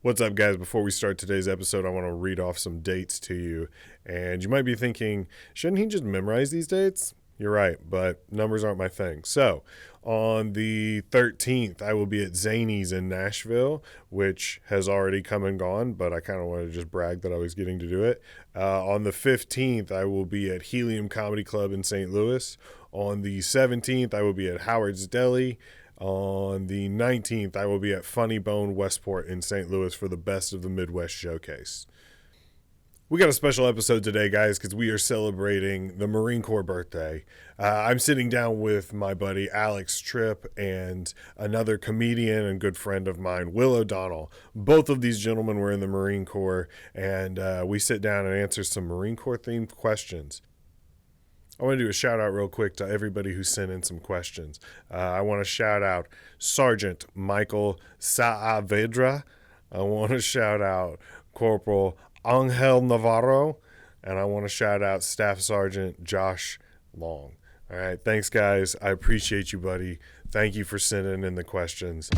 What's up, guys? Before we start today's episode, I want to read off some dates to you. And you might be thinking, shouldn't he just memorize these dates? You're right, but numbers aren't my thing. So, on the 13th, I will be at Zany's in Nashville, which has already come and gone, but I kind of wanted to just brag that I was getting to do it. On the 15th, I will be at Helium Comedy Club in St. Louis. On the 17th, I will be at Howard's Deli. On the 19th, I will be at Funny Bone Westport in St. Louis for the Best of the Midwest Showcase. We got a special episode today, guys, because we are celebrating the Marine Corps birthday. I'm sitting down with my buddy Alex Tripp and another comedian and good friend of mine, Will O'Donnell. Both of these gentlemen were in the Marine Corps, and we sit down and answer some Marine Corps-themed questions. I want to do a shout out real quick to everybody who sent in some questions. I want to shout out Sergeant Michael Saavedra. I want to shout out Corporal Angel Navarro. And I want to shout out Staff Sergeant Josh Long. All right. Thanks, guys. I appreciate you, buddy. Thank you for sending in the questions.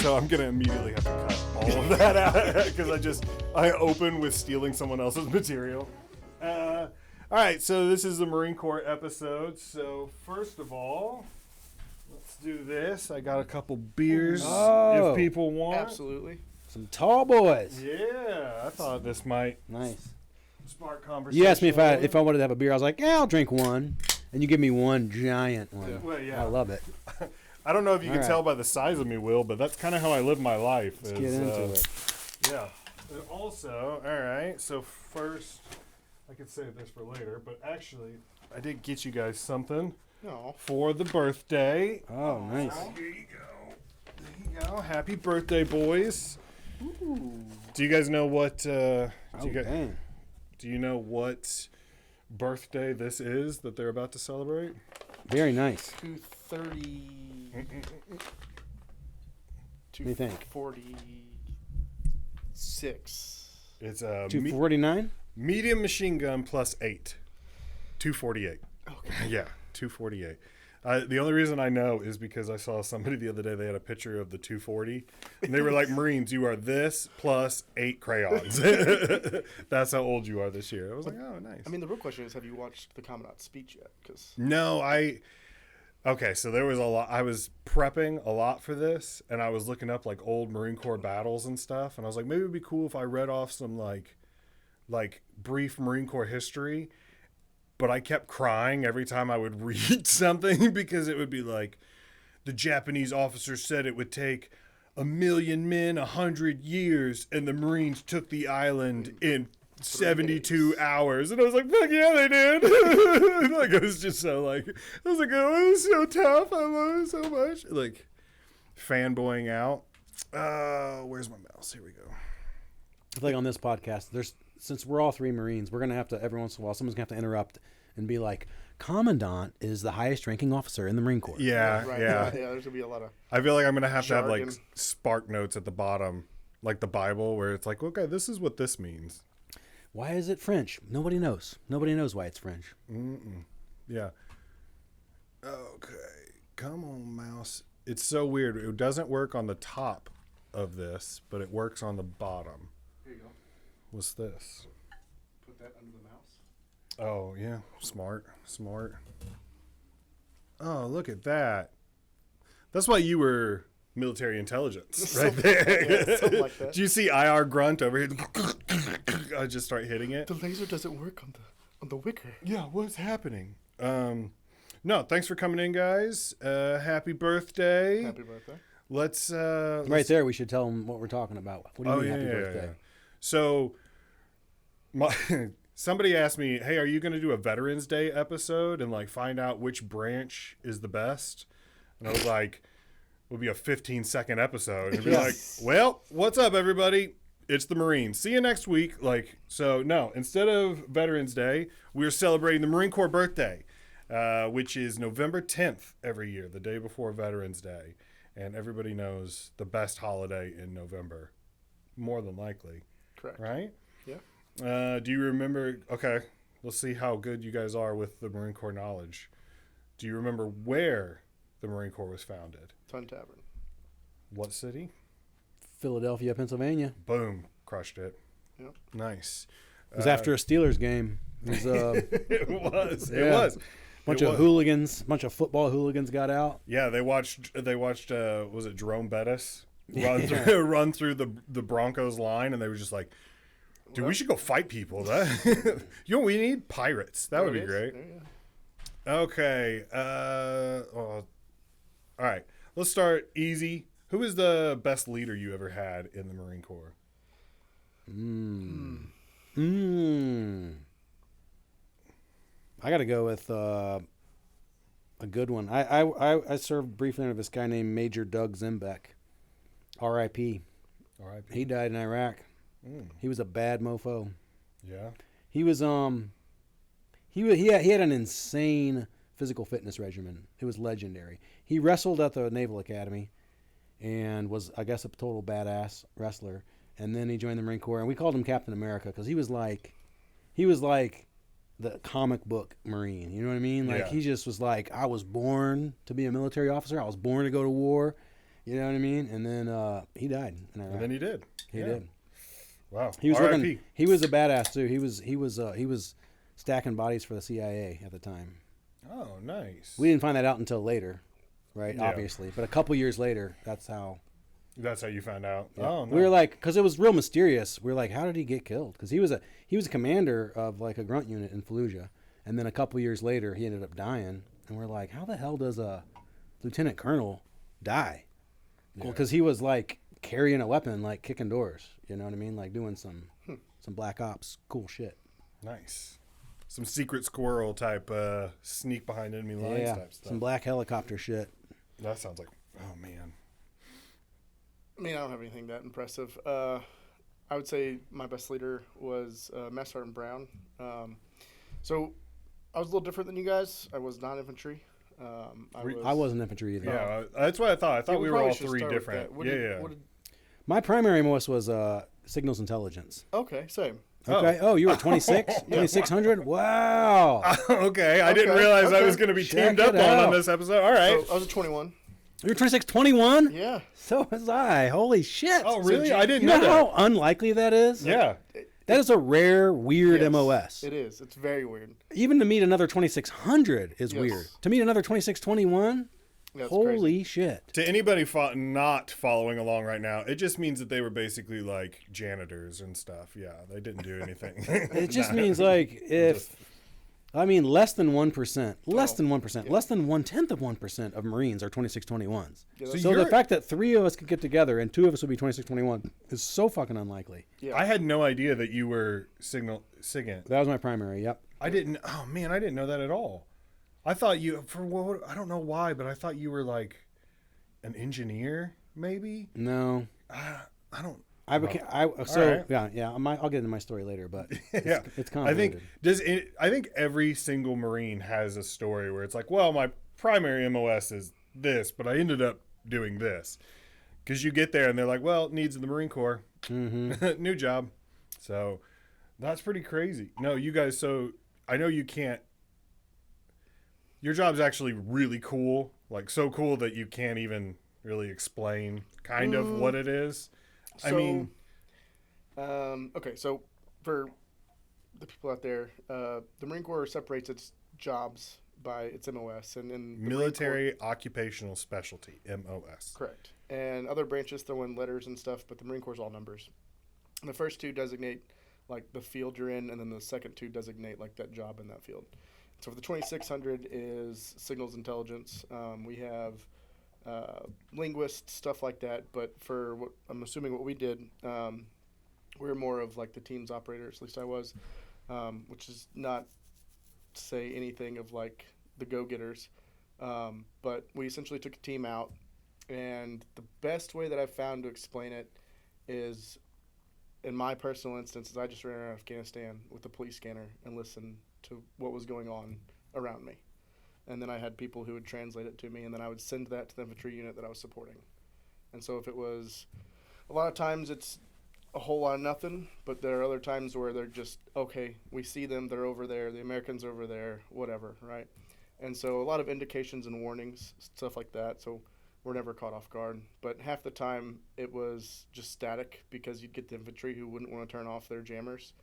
I'm going to immediately have to cut all of that out because I open with stealing someone else's material. All right, so this is the Marine Corps episode. So first of all, let's do this. I got a couple beers if people want. Absolutely. Some tall boys. Yeah, I thought this might spark conversation. You asked me if I wanted to have a beer. I was like, yeah, I'll drink one. And you give me one giant one. Yeah. Well, yeah. I love it. I don't know if you can tell by the size of me, Will, but that's kind of how I live my life. Let's get into it. Yeah. And also, all right, so first, I could save this for later, but actually, I did get you guys something for the birthday. Oh, nice. Here you go. There you go. Happy birthday, boys. Ooh. Do you guys know what, do you know what birthday this is that they're about to celebrate? Very nice. 230. What do you think? 46. It's a 249? Medium machine gun plus 8. 248. Okay. Yeah, 248. The only reason I know is because I saw somebody the other day, they had a picture of the 240, and they were like, Marines, you are this plus 8 crayons. That's how old you are this year. I was like, oh, nice. I mean, the real question is, have you watched the Commandant's speech yet? No, okay, so there was a lot. I was prepping a lot for this, and I was looking up like old Marine Corps battles and stuff, and I was like, maybe it'd be cool if I read off some like brief Marine Corps history, but I kept crying every time I would read something because it would be like, the Japanese officer said it would take 1,000,000 men 100 years, and the Marines took the island in 72 hours. And I was like, fuck yeah, they did. Like, it was just so like, I was like, oh, it was so tough. I love it so much. Like, fanboying out. Where's my mouse? Here we go. I think on this podcast, since we're all three Marines, we're going to have to, every once in a while, someone's going to have to interrupt and be like, Commandant is the highest ranking officer in the Marine Corps. Yeah, right, yeah. Yeah, there's going to be a lot of I feel like I'm going to have jargon. to have like spark notes at the bottom, like the Bible, where it's like, okay, this is what this means. Why is it French? Nobody knows. Nobody knows why it's French. Yeah. Okay. Come on, mouse. It's so weird. It doesn't work on the top of this, but it works on the bottom. Here you go. What's this? Put that under the mouse. Oh, yeah. Smart. Oh, look at that. That's why you were military intelligence right there. Yeah, something like that. Do you see IR grunt over here? I just start hitting it. The laser doesn't work on the wicker. Yeah, what's happening? No, thanks for coming in, guys. Happy birthday. Happy birthday. Let's right there, we should tell them what we're talking about. What do you mean happy birthday? Yeah. So Somebody asked me, "Hey, are you going to do a Veterans Day episode and like find out which branch is the best?" And I was like, "It'll be a 15-second episode." And be like, "Well, what's up, everybody? It's the Marines. See you next week." Like, so no. Instead of Veterans Day, we're celebrating the Marine Corps birthday, which is November 10th every year, the day before Veterans Day, and everybody knows the best holiday in November, more than likely. Correct. Right? Yeah. Do you remember? Okay, let's see how good you guys are with the Marine Corps knowledge. Do you remember where the Marine Corps was founded? Ton Tavern. What city? Philadelphia, Pennsylvania. Boom, crushed it. Yep. Nice. It was after a Steelers game. It was It was. It Yeah. was. bunch It of was. hooligans, bunch of football hooligans got out. Yeah, they watched. Was it Jerome Bettis run Yeah. run through the Broncos line, and they were just like, "Dude, we should go fight people." That we need pirates. That would be great. Okay. All right. Let's start easy. Who is the best leader you ever had in the Marine Corps? I got to go with a good one. I served briefly under this guy named Major Doug Zembeck, R.I.P. All right. He died in Iraq. He was a bad mofo. Yeah. He was he had an insane physical fitness regimen. It was legendary. He wrestled at the Naval Academy and was, I guess, a total badass wrestler. And then he joined the Marine Corps, and we called him Captain America because he was like the comic book Marine. You know what I mean? Like, Yeah. he just was like, I was born to be a military officer. I was born to go to war. You know what I mean? And then he died in Iraq. And then he did. He did. Wow. He was R.I.P. working. He was a badass too. He was stacking bodies for the CIA at the time. Oh, nice. We didn't find that out until later, right? Yeah. Obviously, but a couple years later, that's how. That's how you found out. Yeah. Oh, no. We were like, because it was real mysterious. We were like, how did he get killed? Because he was a commander of like a grunt unit in Fallujah, and then a couple years later, he ended up dying. And we're like, how the hell does a lieutenant colonel die? Well, because he was like carrying a weapon, like kicking doors. You know what I mean? Like doing some black ops cool shit. Nice. Some secret squirrel type sneak behind enemy lines Yeah, type stuff. some black helicopter shit. That sounds like, oh, man. I mean, I don't have anything that impressive. I would say my best leader was Master Sergeant Brown. So I was a little different than you guys. I was not infantry. I wasn't infantry either. Yeah, that's what I thought. I thought we were probably all should three start with different. that. What Yeah, did- yeah. what did- My primary most was signals intelligence. okay, same. Okay. Oh, you were 26? 2600? Wow. Okay, I didn't Okay, real I was okay. going to be Check teamed up it on out. this episode. All right. So I was a 21. You were 2621? Yeah. So was I. Holy shit. Oh, really? I didn't You know know that. how unlikely that is? Yeah. That is a rare, weird Yes, MOS. It is. It's very weird. Even to meet another 2600 is Yes. weird. To meet another 2621? Yeah, it's Holy crazy. shit. To anybody not following along right now, it just means that they were basically like janitors and stuff. Yeah, they didn't do anything. It just means like less than 1%, less than 1%, less than 1/10 of Marines are 2621s. Yeah, So that's- So the you're- fact that 3 of us could get together and 2 of us would be 2621 is so fucking unlikely. yeah. I had no idea that you were SIGINT. That was my primary. Yep. I didn't. Oh man, I didn't know that at all. I thought you I don't know why, but I thought you were like an engineer, maybe. No. I don't. I became. I'll get into my story later, but Yeah, it's I think convoluted. I think every single Marine has a story where it's like, well, my primary MOS is this, but I ended up doing this. Because you get there and they're like, well, needs of the Marine Corps, new job. So that's pretty crazy. No, you guys. So I know you can't. Your job's actually really cool, like so cool that you can't even really explain kind of what it is. I mean, okay, so for the people out there, the Marine Corps separates its jobs by its MOS, and in the Marine military occupational specialty, MOS. Corps, correct, and other branches throw in letters and stuff, but the Marine Corps is all numbers. And the first two designate like the field you're in, and then the second two designate like that job in that field. So for the 2600 is signals intelligence. We have linguists, stuff like that. But for what I'm assuming what we did, we were more of like the teams operators. At least I was. which is not to say anything of like the go-getters. But we essentially took a team out, and the best way that I've found to explain it is, in my personal instance, is I just ran around Afghanistan with a police scanner and listened to what was going on around me. And then I had people who would translate it to me, and then I would send that to the infantry unit that I was supporting. And so if it was, a lot of times it's a whole lot of nothing, but there are other times where they're just, okay, we see them, they're over there, the Americans over there, whatever, right? And so a lot of indications and warnings, stuff like that, so we're never caught off guard. But half the time it was just static, because you'd get the infantry who wouldn't want to turn off their jammers,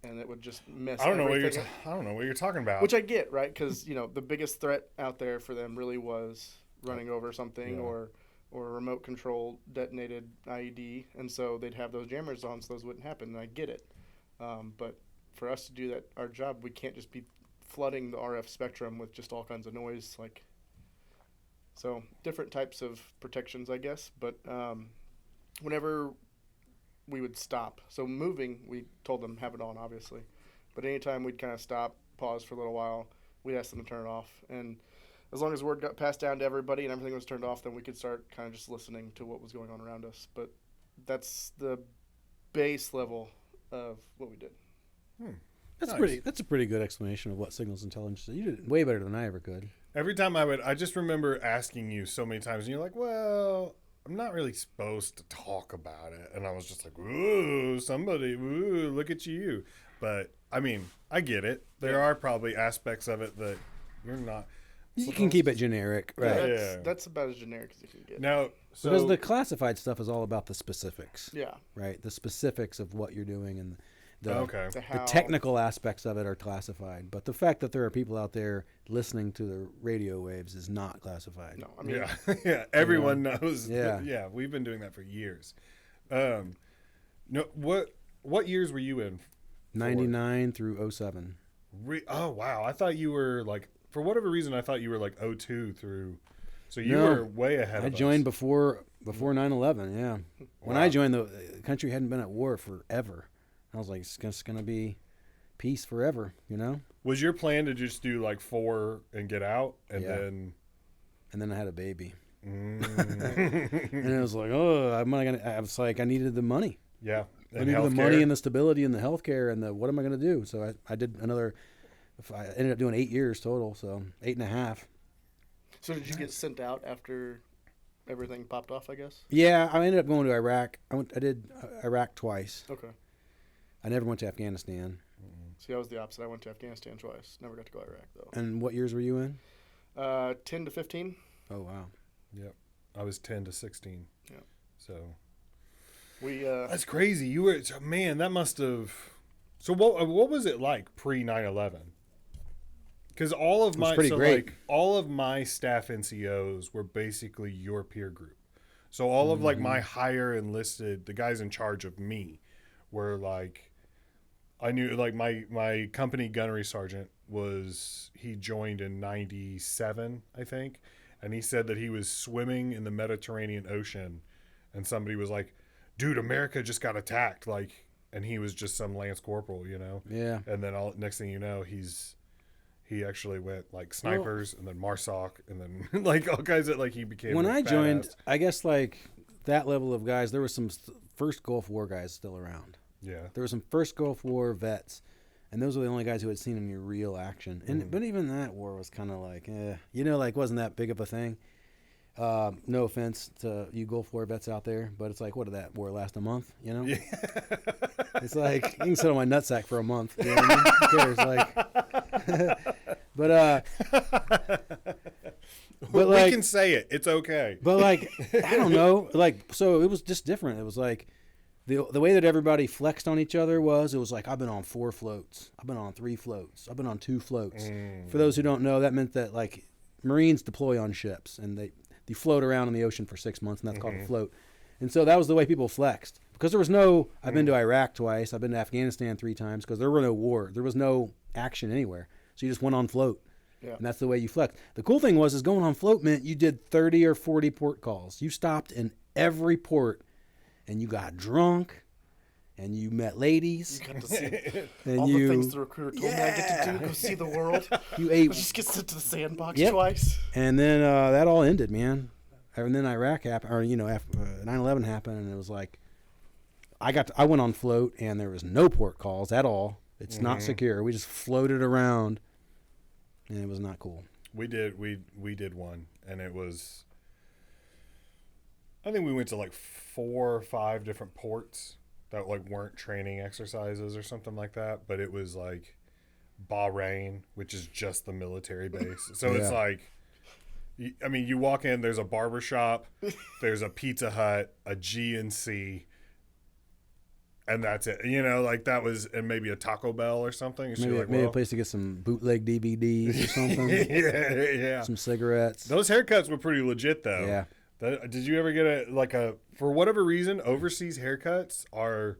and it would just mess I don't know everything what up. I don't know what you're talking about. Which I get, right? Because, the biggest threat out there for them really was running over something, Yeah. or a remote control detonated IED, and so they'd have those jammers on so those wouldn't happen, and I get it. But for us to do that, our job, we can't just be flooding the RF spectrum with just all kinds of noise. So different types of protections, I guess. But whenever we would stop, so moving, we told them have it on, obviously. But anytime we'd kind of stop, pause for a little while, we'd ask them to turn it off. And as long as word got passed down to everybody and everything was turned off, then we could start kind of just listening to what was going on around us. But that's the base level of what we did. That's a pretty good explanation of what signals intelligence is. You did it way better than I ever could. Every time I just remember asking you so many times, and you're like, well, I'm not really supposed to talk about it. And I was just like, ooh, look at you. But, I mean, I get it. There are probably aspects of it that you're not. You can keep it generic, right? Yeah, that's about as generic as you can get. Now, so Because the classified stuff is all about the specifics, Yeah. right? The specifics of what you're doing, and the okay. The technical aspects of it are classified. But the fact that there are people out there listening to the radio waves is not classified. No, I mean, Yeah, everyone knows. Yeah. Yeah, we've been doing that for years. No, what years were you in? 99 through 07. Oh wow, I thought you were like, for whatever reason, I thought you were like 02 through. So you No, were way ahead. I of joined us. before 9/11. Yeah, when Wow. I joined, the country hadn't been at war forever. I was like, it's just gonna be peace forever, Was your plan to just do like 4 and get out, and Yeah. then? And then I had a baby, Mm. and it was like, oh, I'm not gonna. I was like, I needed the money. Yeah, I needed the money and the stability and the healthcare and the what am I gonna do? So I did another. I ended up doing 8 years total, so 8.5. So did you get sent out after everything popped off, I guess? Yeah, I ended up going to Iraq. I did Iraq twice. Okay. I never went to Afghanistan. See, I was the opposite. I went to Afghanistan twice. Never got to go to Iraq, though. And what years were you in? 10 to 15. Oh wow. Yep, I was 10 to 16. Yeah. So We, that's crazy. You were, so, man. That must have. So what was it like pre 9/11? Because all of my pretty great. like all of my staff NCOs were basically your peer group. So all of like my higher enlisted, the guys in charge of me, were like, I knew like my company gunnery sergeant he joined in 97, I think, and he said that he was swimming in the Mediterranean Ocean, and somebody was like, "Dude, America just got attacked!" Like, and he was just some lance corporal, Yeah. And then next thing you know, he actually went like snipers, and then MARSOC, and then like all kinds of like he became. When a I joined, badass. I guess like that level of guys, there was some first Gulf War guys still around. Yeah, There were some first Gulf War vets, and those were the only guys who had seen any real action. And but even that war was kind of like, like wasn't that big of a thing. No offense to you Gulf War vets out there, but it's like, what did that war last a month? Yeah. It's like you can sit on my nutsack for a month. You know what I mean? Who cares? But we like, can say it. It's okay. but like, I don't know. Like, so it was just different. It was like the way that everybody flexed on each other was, it was like, I've been on 4 floats. I've been on 3 floats. I've been on 2 floats. For those who don't know, that meant that like Marines deploy on ships and they float around in the ocean for 6 months, and that's called a float. And so that was the way people flexed, because there was no, I've been to Iraq twice. I've been to Afghanistan 3 times, because there were no war. There was no action anywhere. So you just went on float. Yeah. And that's the way you flexed. The cool thing was going on float meant you did 30 or 40 port calls. You stopped in every port, and you got drunk, and you met ladies. You got to see And all you, the things the recruiter told me I get to do. Go see the world. You ate, Just get sent to the sandbox Yep. twice. and then that all ended, man. And then Iraq happened, or after 9/11 happened, and it was like I went on float, and there was no port calls at all. It's not secure. We just floated around, and it was not cool. We did one, and it was. I think we went to like 4 or 5 different ports that like weren't training exercises or something like that, but it was like Bahrain, which is just the military base. So it's like, I mean, you walk in, there's a barber shop, there's a Pizza Hut, a GNC, and that's it. Like that was, and maybe a Taco Bell or something. And Maybe a place to get some bootleg DVDs or something. yeah. Some cigarettes. Those haircuts were pretty legit, though. Yeah. Did you ever get for whatever reason, overseas haircuts are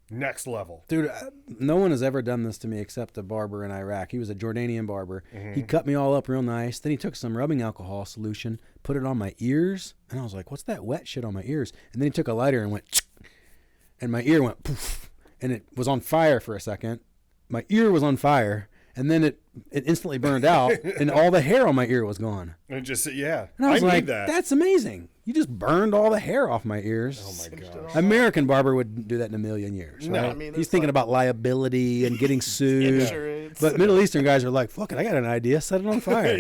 next level. Dude, no one has ever done this to me except a barber in Iraq. He was a Jordanian barber. He cut me all up real nice. Then he took some rubbing alcohol solution, put it on my ears, and I was like, what's that wet shit on my ears? And then he took a lighter and went, and my ear went poof, and it was on fire for a second. My ear was on fire, and then it instantly burned out, and all the hair on my ear was gone. And just, yeah. And I was like, need that. that's amazing. You just burned all the hair off my ears. Oh, my gosh. American barber wouldn't do that in a million years. No. Right? I mean, He's it's thinking like- about liability and getting sued. Insurance. But Middle Eastern guys are like, fuck it, I got an idea. Set it on fire.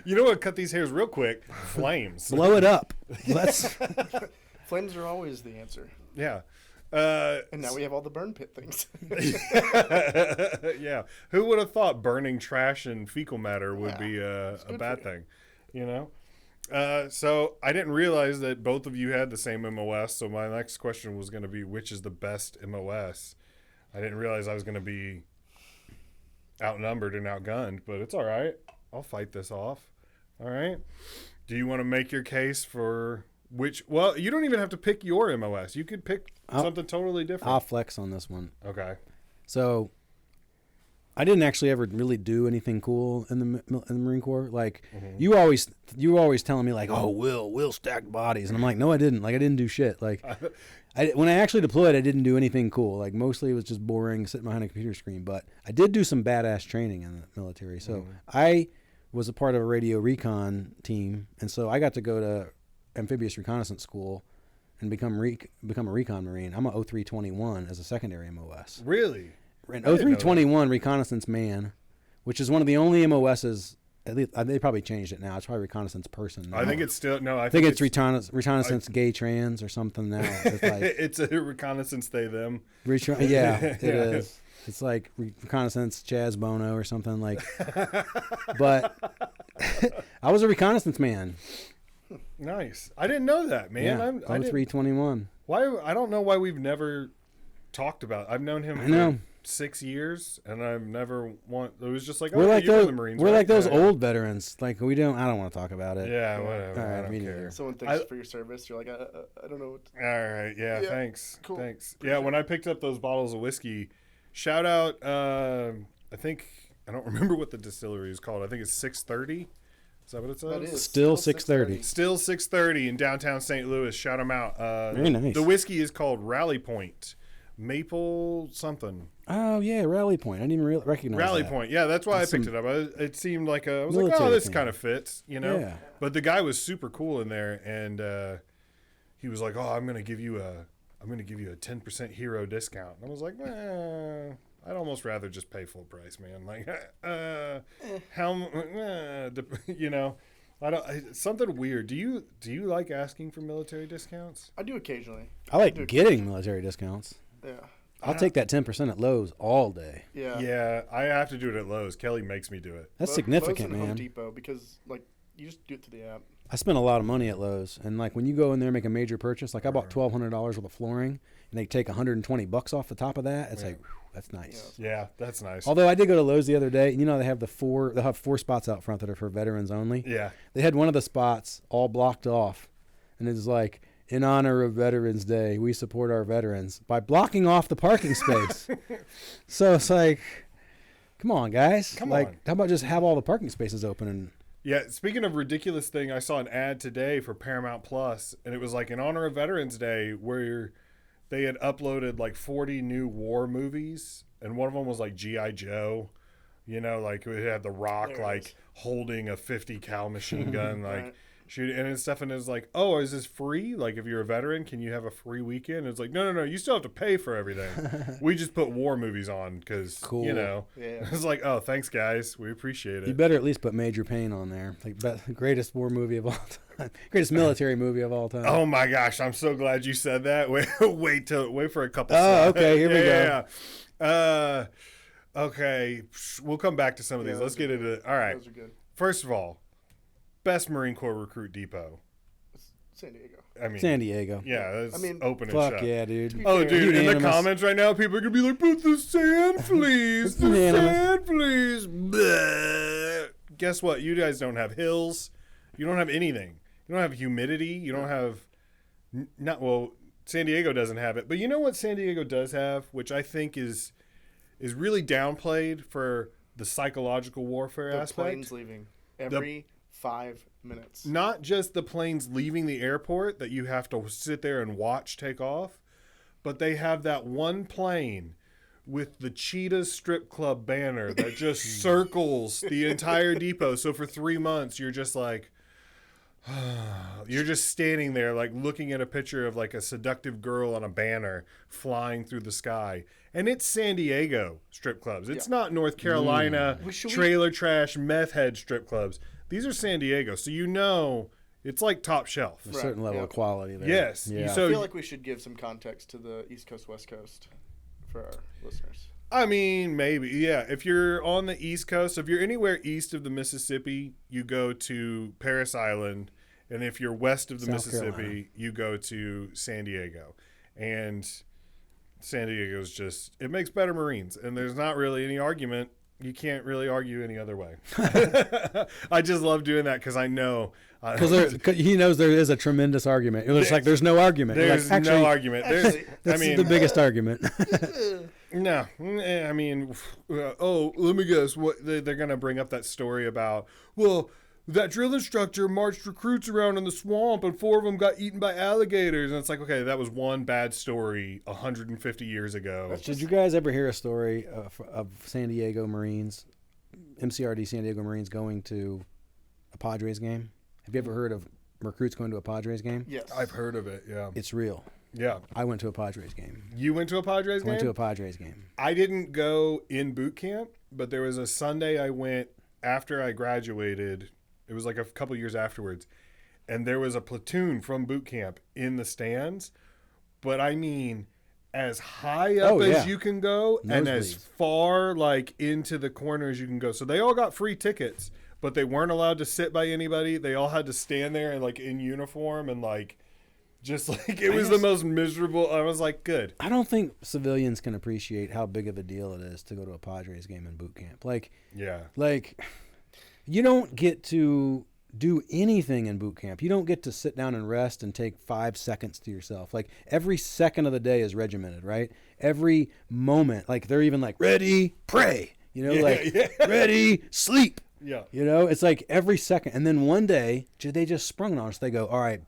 You know what? Cut these hairs real quick. Flames. Blow it up. Let's. Flames are always the answer. Yeah. And now we have all the burn pit things. Yeah. Who would have thought burning trash and fecal matter would be a good bad for you. thing? So I didn't realize that both of you had the same MOS. So my next question was going to be, which is the best MOS? I didn't realize I was going to be outnumbered and outgunned, but it's all right. I'll fight this off. All right. Do you want to make your case for which? Well, you don't even have to pick your MOS. You could pick something totally different. I'll flex on this one. Okay. So, I didn't actually ever really do anything cool in the Marine Corps. Like you were always telling me like, oh, we'll stack bodies, and I'm like, no, I didn't. Like I didn't do shit. Like when I actually deployed, I didn't do anything cool. Like mostly it was just boring, sitting behind a computer screen. But I did do some badass training in the military. So I was a part of a radio recon team, and so I got to go to amphibious reconnaissance school and become a recon Marine. I'm a 0321 as a secondary MOS. Really? An 0321 reconnaissance man, which is one of the only MOSs. At least they probably changed it now. It's probably reconnaissance person. I think it's still no. I think it's reconnaissance gay trans or something now. It's like it's a reconnaissance they them. yeah, it is. It's like reconnaissance Chaz Bono or something like. But I was a reconnaissance man. Nice. I didn't know that, man. Yeah, I didn't- 0321. Why? I don't know why we've never talked about. I've known him. I know. 6 years, and I've never want. It was just like, We're oh, like you were those. the Marines. We're right? like those Yeah. old veterans. Like we don't. I don't want to talk about it. Yeah, whatever. All right, I don't me care. neither. Someone thanks you for your service. You're like, I don't know what. All right. Yeah. Yeah, Thanks. cool. Thanks. Yeah. When I picked up those bottles of whiskey, shout out. I think I don't remember what the distillery is called. I think it's 630. Is that what it says? That is Still 630. Still 630 in downtown St. Louis. Shout them out. Very nice. The whiskey is called Rally Point. Maple something. Oh yeah, Rally Point. I didn't even recognize Rally that. Point. Yeah, that's why That's I picked some it up. It seemed like I was like, oh, military this thing. kind of fits, you know. Yeah. But the guy was super cool in there, and he was like, oh, I'm gonna give you a 10% hero discount. And I was like, I'd almost rather just pay full price, man. Like, you know. Something weird. Do you like asking for military discounts? I do occasionally. I like getting military discounts. Yeah. I'll take that 10% at Lowe's all day. Yeah. Yeah, I have to do it at Lowe's. Kelly makes me do it. That's Lowe's significant, and Home man. Depot, because like you just do it through the app. I spent a lot of money at Lowe's, and like when you go in there and make a major purchase, like I bought $1,200 worth of flooring, and they take $120 off the top of that. It's like, whew, that's nice. Yeah, that's nice. Although I did go to Lowe's the other day, and you know they have they'll have 4 spots out front that are for veterans only. Yeah. They had one of the spots all blocked off, and it's like, in honor of Veterans Day, we support our veterans by blocking off the parking space. So it's like, come on, guys. Come like, on. how about just have all the parking spaces open? And Yeah, speaking of ridiculous thing, I saw an ad today for Paramount Plus, and it was like in honor of Veterans Day, where they had uploaded like 40 new war movies, and one of them was like G.I. Joe. You know, like it had The Rock like holding a 50 cal machine gun, like Right. shoot, and stuff. And it's like, oh, is this free? Like, if you're a veteran, can you have a free weekend? And it's like, no, you still have to pay for everything. We just put war movies on because, Cool. you know, Yeah. it's like, oh, thanks guys, we appreciate You it. better at least put Major Payne on there, like greatest war movie of all time, greatest military movie of all time. Oh my gosh, I'm so glad you said that. Wait for a couple. Oh, okay, here we go. Yeah. Okay, we'll come back to some of Yeah, these. Let's those are get into it. All right. Those are good. First of all, best Marine Corps recruit depot. San Diego. I mean, San Diego. Yeah, that's I mean, open and Fuck shut. yeah, dude. Oh, fair, dude, in the unanimous. comments right now, people are going to be like, but the sand fleas, the Unanimous. sand fleas. Bleh. Guess what? You guys don't have hills. You don't have anything. You don't have humidity. You don't have, San Diego doesn't have it. But you know what San Diego does have, which I think is really downplayed for the psychological warfare The aspect? planes leaving every 5 minutes. Not just the planes leaving the airport that you have to sit there and watch take off, but they have that one plane with the Cheetahs Strip Club banner that just circles the entire depot. So for 3 months, you're just like, you're just standing there like looking at a picture of like a seductive girl on a banner flying through the sky. And it's San Diego strip clubs. It's not North Carolina trailer trash meth head strip clubs. These are San Diego. So you know it's like top shelf. A certain level of quality there. Yes. Yeah. So I feel like we should give some context to the East Coast, West Coast for our listeners. I mean, maybe. Yeah. If you're on the East Coast, if you're anywhere east of the Mississippi, you go to Paris Island. And if you're west of the South Mississippi, Carolina. you go to San Diego. And San Diego's just, it makes better Marines. And there's not really any argument. You can't really argue any other way. I just love doing that because I know. Because he knows there is a tremendous argument. You're just like, there's no argument. You're There's like, actually, no argument. There's, that's the biggest argument. No, I mean, let me guess. What they're going to bring up that story about? Well, that drill instructor marched recruits around in the swamp, and 4 of them got eaten by alligators. And it's like, okay, that was one bad story 150 years ago. Did you guys ever hear a story of San Diego Marines, MCRD San Diego Marines going to a Padres game? Have you ever heard of recruits going to a Padres game? Yes. I've heard of it. Yeah, It's real. yeah. I went to a Padres game. You went to a Padres game? Went to a Padres game. I didn't go in boot camp, but there was a Sunday I went after I graduated. It was like a couple years afterwards, and there was a platoon from boot camp in the stands. But I mean, as high up as you can go, and as Nosebleeds. far like into the corner as you can go. So they all got free tickets, but they weren't allowed to sit by anybody. They all had to stand there and like in uniform and like just like it was the most miserable. I was like, good. I don't think civilians can appreciate how big of a deal it is to go to a Padres game in boot camp. Like, you don't get to do anything in boot camp. You don't get to sit down and rest and take 5 seconds to yourself. Like, every second of the day is regimented, right? Every moment, like, they're even like, ready, pray, ready, sleep. Yeah. You know, it's like every second. And then one day, they just sprung it on us. They go, all right,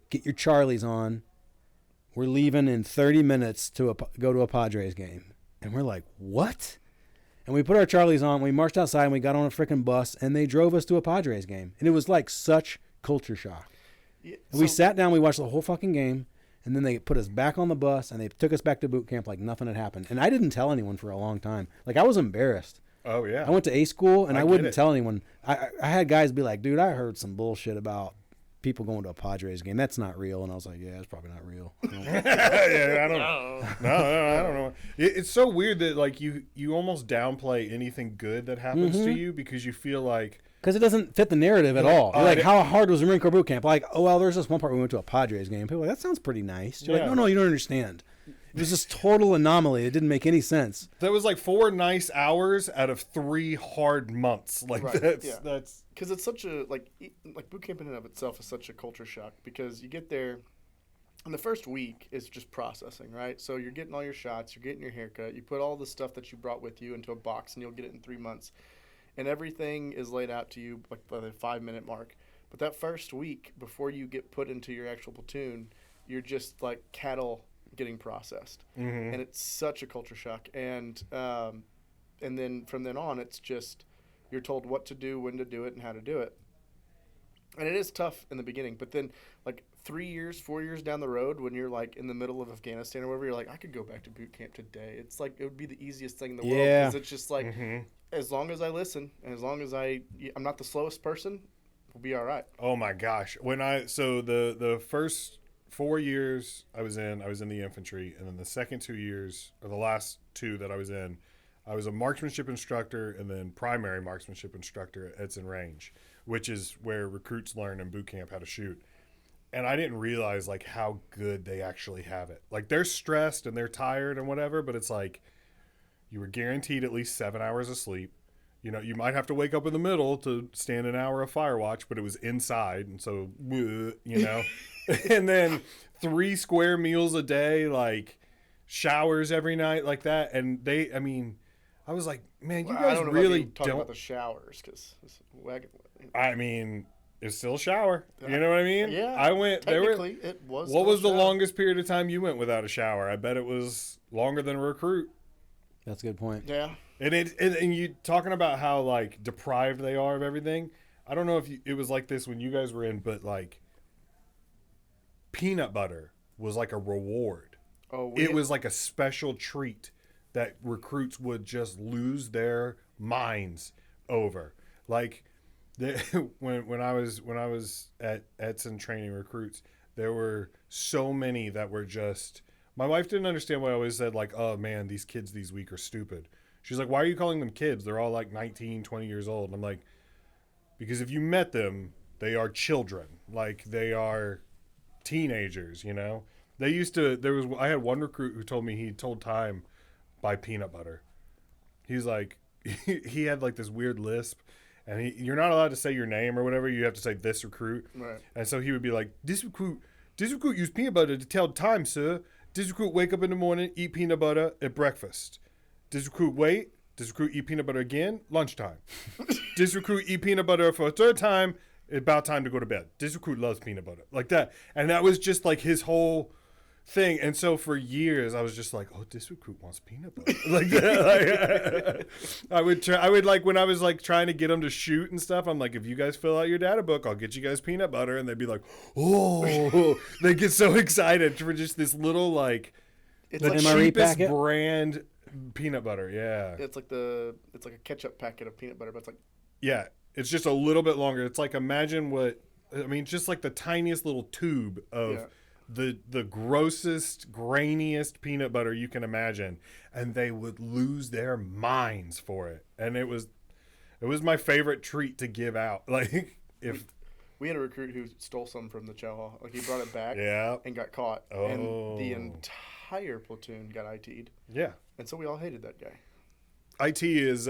get your Charlies on. We're leaving in 30 minutes to go to a Padres game. And we're like, what? And we put our Charlies on. We marched outside and we got on a freaking bus and they drove us to a Padres game. And it was like such culture shock. Yeah, And we sat down, we watched the whole fucking game. And then they put us back on the bus and they took us back to boot camp like nothing had happened. And I didn't tell anyone for a long time. Like, I was embarrassed. Oh yeah. I went to A school and I get wouldn't it. tell anyone. I had guys be like, dude, I heard some bullshit about people going to a Padres game. That's not real. And I was like, yeah, it's probably not real. Yeah, I don't. No, I don't know. It's so weird that like you almost downplay anything good that happens to you because you feel like Because it doesn't fit the narrative at all. You're like, how hard was the Marine Corps boot camp? Like, oh, well, there's this one part we went to a Padres game. People are like, that sounds pretty nice. You're like, no, you don't understand. It was this total anomaly. It didn't make any sense. that was like 4 nice hours out of 3 hard months. Like Right, that's because it's such a like boot camp in and of itself is such a culture shock because you get there and the first week is just processing, right? So you're getting all your shots, you're getting your haircut, you put all the stuff that you brought with you into a box and you'll get it in 3 months, and everything is laid out to you like by the 5-minute mark. But that first week before you get put into your actual platoon, you're just like cattle getting processed, Mm-hmm. and it's such a culture shock. And then from then on, it's just you're told what to do, when to do it, and how to do it. And it is tough in the beginning, but then like 3 years, 4 years down the road, when you're like in the middle of Afghanistan or wherever, you're like, I could go back to boot camp today. It's like it would be the easiest thing in the world Yeah. because it's just like Mm-hmm. as long as I listen and as long as I'm not the slowest person, we'll be all right. Oh my gosh! The first 4 years I was in the infantry, and then the second 2 years, or the last two that I was in, I was a marksmanship instructor and then primary marksmanship instructor at Edson Range, which is where recruits learn in boot camp how to shoot. And I didn't realize like how good they actually have it. Like they're stressed and they're tired and whatever, but it's like you were guaranteed at least 7 hours of sleep. You know, you might have to wake up in the middle to stand an hour of fire watch, but it was inside. And so, you know, and then 3 square meals a day, like showers every night like that. And I was like, man, you I guys don't know really if you talk about don't. the showers because I mean, it's still a shower. You know what I mean? yeah, I went, technically it was. what still was a the shower. longest period of time you went without a shower? I bet it was longer than a recruit. That's a good point. Yeah. And you talking about how like deprived they are of everything. I don't know if it was like this when you guys were in, but like peanut butter was like a reward. Oh, It was like a special treat that recruits would just lose their minds over. Like when I was at Edson training recruits, there were so many that were just. My wife didn't understand why I always said like, oh man, these kids this week are stupid. She's like, why are you calling them kids? They're all like 19, 20 years old. And I'm like, because if you met them, they are children. Like they are teenagers, you know? I had one recruit who told me he told time by peanut butter. He's like, he had like this weird lisp, and you're not allowed to say your name or whatever. You have to say this recruit. Right. And so he would be like, this recruit use peanut butter to tell time, sir. This recruit wake up in the morning, eat peanut butter at breakfast. This recruit wait. This recruit eat peanut butter again, lunchtime. This recruit eat peanut butter for a third time, about time to go to bed. This recruit loves peanut butter. Like that. And that was just like his whole thing. And so for years I was just like, oh, this recruit wants peanut butter. Like that. Like, I would like when I was like trying to get them to shoot and stuff, I'm like, if you guys fill out your data book, I'll get you guys peanut butter. And they'd be like, oh, they get so excited for just this little like It's the like MRE cheapest packet? brand peanut butter. Yeah. it's like a ketchup packet of peanut butter, but it's like Yeah. It's just a little bit longer. It's like just like the tiniest little tube of Yeah. the grossest, grainiest peanut butter you can imagine, and they would lose their minds for it. And it was my favorite treat to give out. Like if we had a recruit who stole some from the chow hall. Like he brought it back yeah, and got caught, Oh. and the entire platoon got IT'd, yeah. and so we all hated that guy. IT is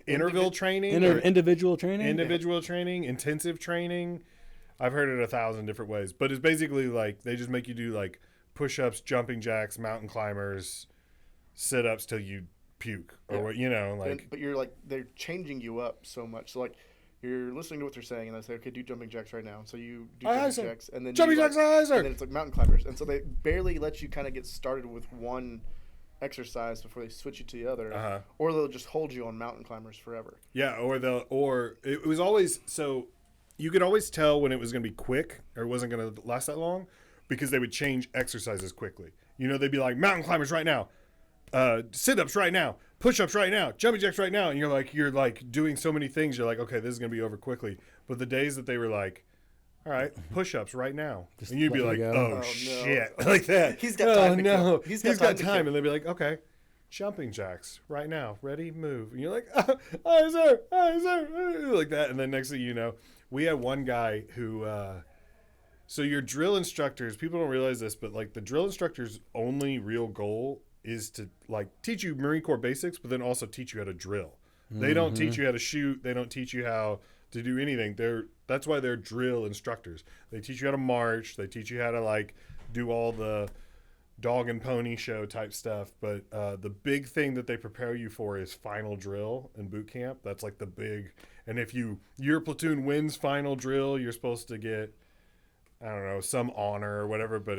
interval training, or Individual training. individual training, intensive training. I've heard it 1,000 different ways, but it's basically like they just make you do like push-ups, jumping jacks, mountain climbers, sit-ups till you puke or what, like But you're like they're changing you up so much. So like you're listening to what they're saying, and they say, okay, do jumping jacks right now. So you do Aye, jumping sir. jacks, and then Jumping you, jacks, like, aye, sir. and then it's like mountain climbers, and so they barely let you kind of get started with one exercise before they switch you to the other, Uh-huh. or they'll just hold you on mountain climbers forever. Yeah, or it was always so you could always tell when it was going to be quick or it wasn't going to last that long because they would change exercises quickly. They'd be like mountain climbers right now, sit-ups right now, push-ups right now, jumping jacks right now, and you're like doing so many things. You're like, okay, this is going to be over quickly. But the days that they were like, all right, push-ups right now, Just and you'd be let like, you go. oh, no. shit, like that. He's got time Oh to no, kill. He's got time to kill. and they'd be like, okay. Jumping jacks right now, ready, move. And you're like, aye, sir, like that. And then next thing you know, we had one guy who, so your drill instructors, people don't realize this, but like the drill instructor's only real goal is to like teach you Marine Corps basics, but then also teach you how to drill. They don't teach you how to shoot. They don't teach you how to do anything. That's why they're drill instructors. They teach you how to march. They teach you how to like do all the dog and pony show type stuff, but the big thing that they prepare you for is final drill in boot camp. That's like the big, and if your platoon wins final drill, you're supposed to get, I don't know, some honor or whatever, but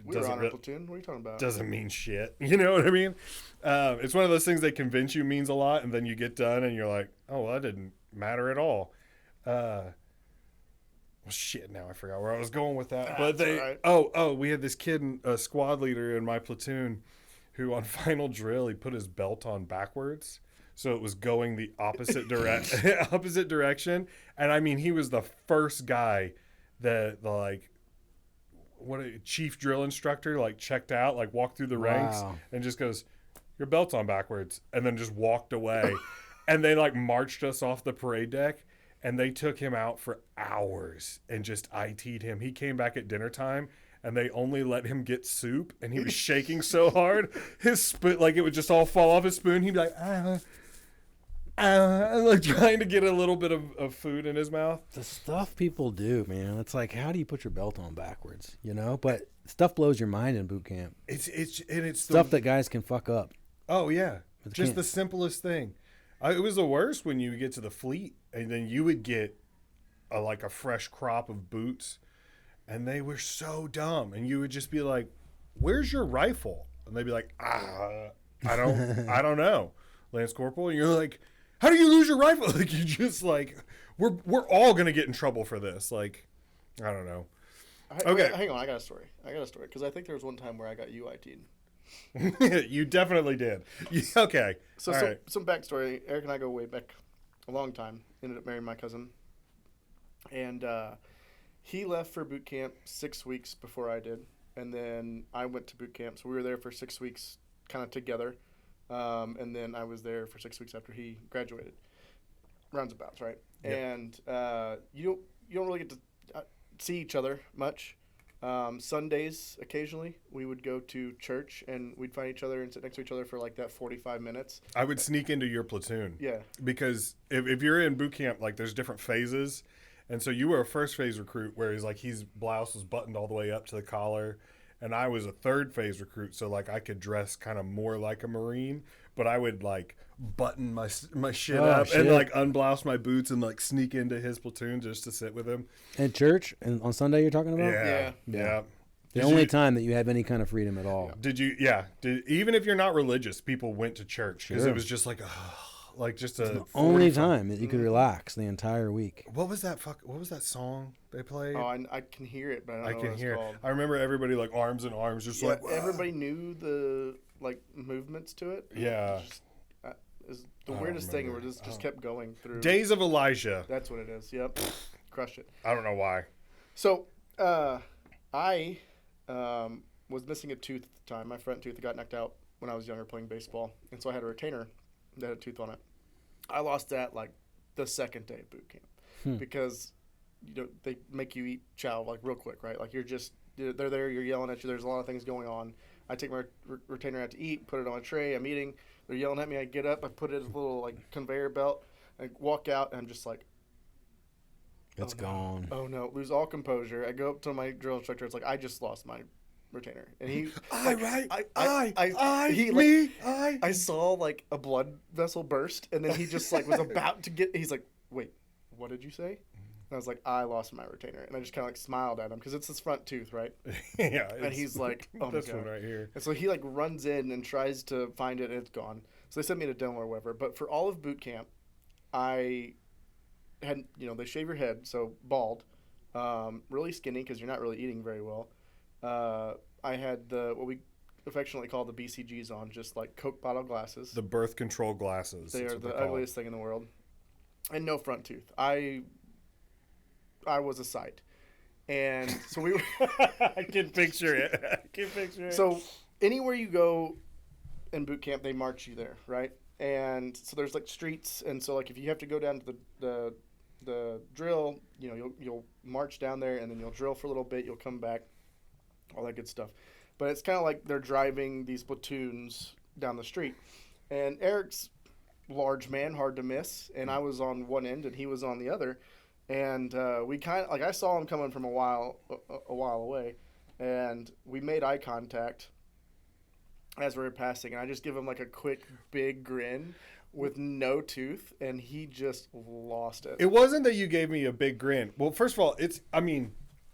We were on our platoon. What are you talking about? Doesn't mean shit. You know what I mean? It's one of those things they convince you means a lot, and then you get done, and you're like, oh, well, that didn't matter at all. Well, shit, now I forgot where I was going with that. But we had this kid, a squad leader in my platoon, who on final drill, he put his belt on backwards. So it was going the opposite opposite direction. And I mean, he was the first guy that chief drill instructor checked out, walked through the ranks and just goes, your belt's on backwards, and then just walked away. And they marched us off the parade deck, and they took him out for hours and just IT'd him. He came back at dinner time, and they only let him get soup, and he was shaking so hard his spoon, it would just all fall off his spoon. He'd be trying to get a little bit of food in his mouth. The stuff people do, man. It's how do you put your belt on backwards? But stuff blows your mind in boot camp. It's stuff that guys can fuck up. Oh yeah, just the simplest thing. It was the worst when you get to the fleet, and then you would get a fresh crop of boots, and they were so dumb, and you would just be like, "Where's your rifle?" And they'd be like, I don't know, Lance Corporal. And you're like, how do you lose your rifle? You just we're all gonna get in trouble for this. I don't know. Okay, hang on. I got a story because I think there was one time where I got UIT'd. You definitely did. Okay. So some backstory. Eric and I go way back a long time. Ended up marrying my cousin, and he left for boot camp 6 weeks before I did, and then I went to boot camp. So we were there for 6 weeks, kind of together. And then I was there for 6 weeks after he graduated. Roundabouts, right? Yep. And you don't really get to see each other much. Sundays, occasionally, we would go to church, and we'd find each other and sit next to each other for that 45 minutes. I would sneak into your platoon. Yeah. Because if you're in boot camp, there's different phases. And so you were a first phase recruit, where his blouse was buttoned all the way up to the collar. And I was a third phase recruit, so I could dress kind of more like a Marine, but I would button my shit up and unblouse my boots and sneak into his platoon just to sit with him. At church and on Sunday, you're talking about? Yeah. The only time that you have any kind of freedom at all. Did you? Yeah. Even if you're not religious, people went to church because it was just just the only time that you could relax the entire week. What was that song they played? Oh, I can hear it, but I don't know what it's called. I remember everybody arms in arms, just everybody knew the movements to it. Yeah. It was the weirdest thing where it just kept going through. Days of Elijah. That's what it is. Yep. Crushed it. I don't know why. So, I was missing a tooth at the time. My front tooth got knocked out when I was younger playing baseball, and so I had a retainer that had a tooth on it. I lost that the second day of boot camp because they make you eat chow real quick, right? They're there, you're yelling at you. There's a lot of things going on. I take my retainer out to eat, put it on a tray. I'm eating. They're yelling at me. I get up. I put it in a little conveyor belt. I walk out, and I'm just it's gone. Oh no! Lose all composure. I go up to my drill instructor. It's I just lost my retainer, and he. I saw a blood vessel burst, and then he just was about to get. He's like, "Wait, what did you say?" And I was like, "I lost my retainer," and I just kind of smiled at him because it's his front tooth, right? Yeah. And he's like, "Oh my this God." one right here. And so he runs in and tries to find it, and it's gone. So they sent me to dental or whatever. But for all of boot camp, I had they shave your head, so bald, really skinny because you're not really eating very well. I had what we affectionately call the BCGs on, just Coke bottle glasses. The birth control glasses. They are the ugliest thing in the world. And no front tooth. I was a sight. And so we were... I can picture it. So anywhere you go in boot camp, they march you there, right? And so there's streets. And so if you have to go down to the drill, you'll march down there, and then you'll drill for a little bit. You'll come back. All that good stuff. But it's kind of they're driving these platoons down the street. And Eric's large man, hard to miss, and I was on one end and he was on the other. And we kind of, I saw him coming from a while away, and we made eye contact as we were passing. And I just give him a quick, big grin with no tooth, and he just lost it. It wasn't that you gave me a big grin. Well, first of all,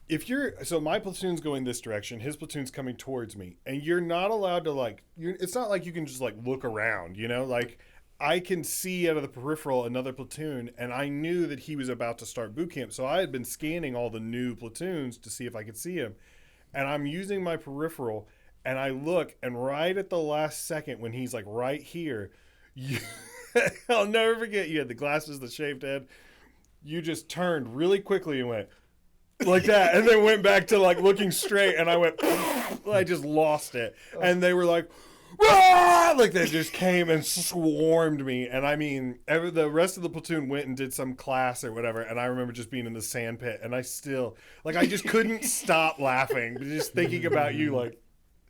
if you're so my platoon's going this direction, his platoon's coming towards me, and you're not allowed to like. It's not like you can just like look around. Like I can see out of the peripheral another platoon, and I knew that he was about to start boot camp, so I had been scanning all the new platoons to see if I could see him, and I'm using my peripheral, and I look, and right at the last second when he's like right here, I'll never forget. You had the glasses, the shaved head. You just turned really quickly and went like that, and then went back to like looking straight, and I went, I just lost it, and they were like, "Ah!" Like they just came and swarmed me, and I mean, the rest of the platoon went and did some class or whatever, and I remember just being in the sand pit, and I still, like, I just couldn't stop laughing, just thinking about you, like,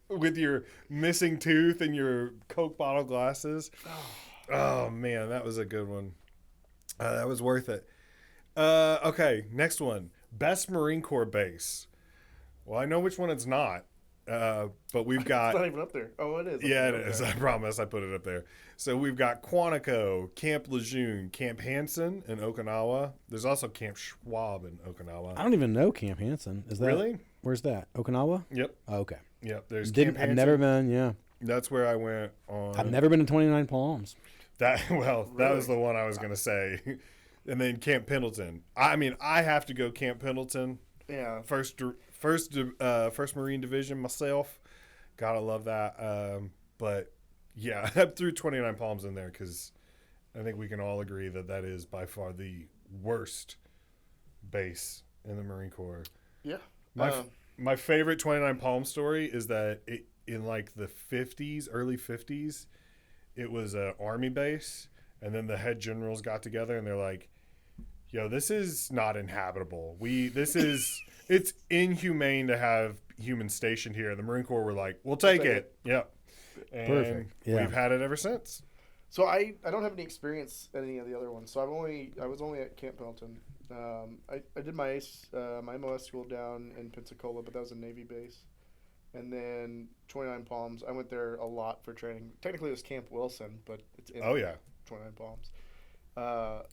with your missing tooth and your Coke bottle glasses. Oh man, that was a good one. That was worth it. Okay, next one. Best Marine Corps base. Well, I know which one it's not, but we've got... It's not even up there. Oh, it is. Yeah, it is. I promise I put it up there. So we've got Quantico, Camp Lejeune, Camp Hansen in Okinawa. There's also Camp Schwab in Okinawa. I don't even know Camp Hansen. Is that Really? Where's that? Okinawa? Yep. Oh, okay. Yep. There's Didn't. Camp I've Hansen. never been. Yeah. That's where I went on... I've never been to 29 Palms. That Really? was the one I was going to say. And then Camp Pendleton. I mean, I have to go Camp Pendleton. Yeah. First Marine Division myself. Gotta love that. But yeah, I threw 29 Palms in there because I think we can all agree that that is by far the worst base in the Marine Corps. Yeah. My favorite 29 Palm story is that in like the 50s, early 50s, it was an army base, and then the head generals got together and they're like, yo, this is not inhabitable. It's inhumane to have humans stationed here. The Marine Corps were like, we'll take it. Yep. And Perfect. Yeah. we've had it ever since. So I don't have any experience at any of the other ones. So I was only at Camp Pendleton. I did my my MOS school down in Pensacola, but that was a Navy base. And then 29 Palms, I went there a lot for training. Technically, it was Camp Wilson, but it's in 29 Palms.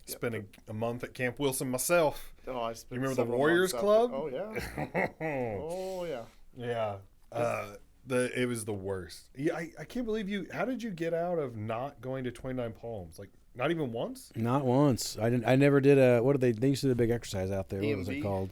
Spent a month at Camp Wilson myself. Oh, I You spent remember the several Warriors months Club? Oh yeah. Oh yeah. Yeah. It was the worst. Yeah, I can't believe you. How did you get out of not going to 29 Palms? Like, not even once? Not once. I didn't. I never did a. What did they used to do a big exercise out there. What was it EMV? called?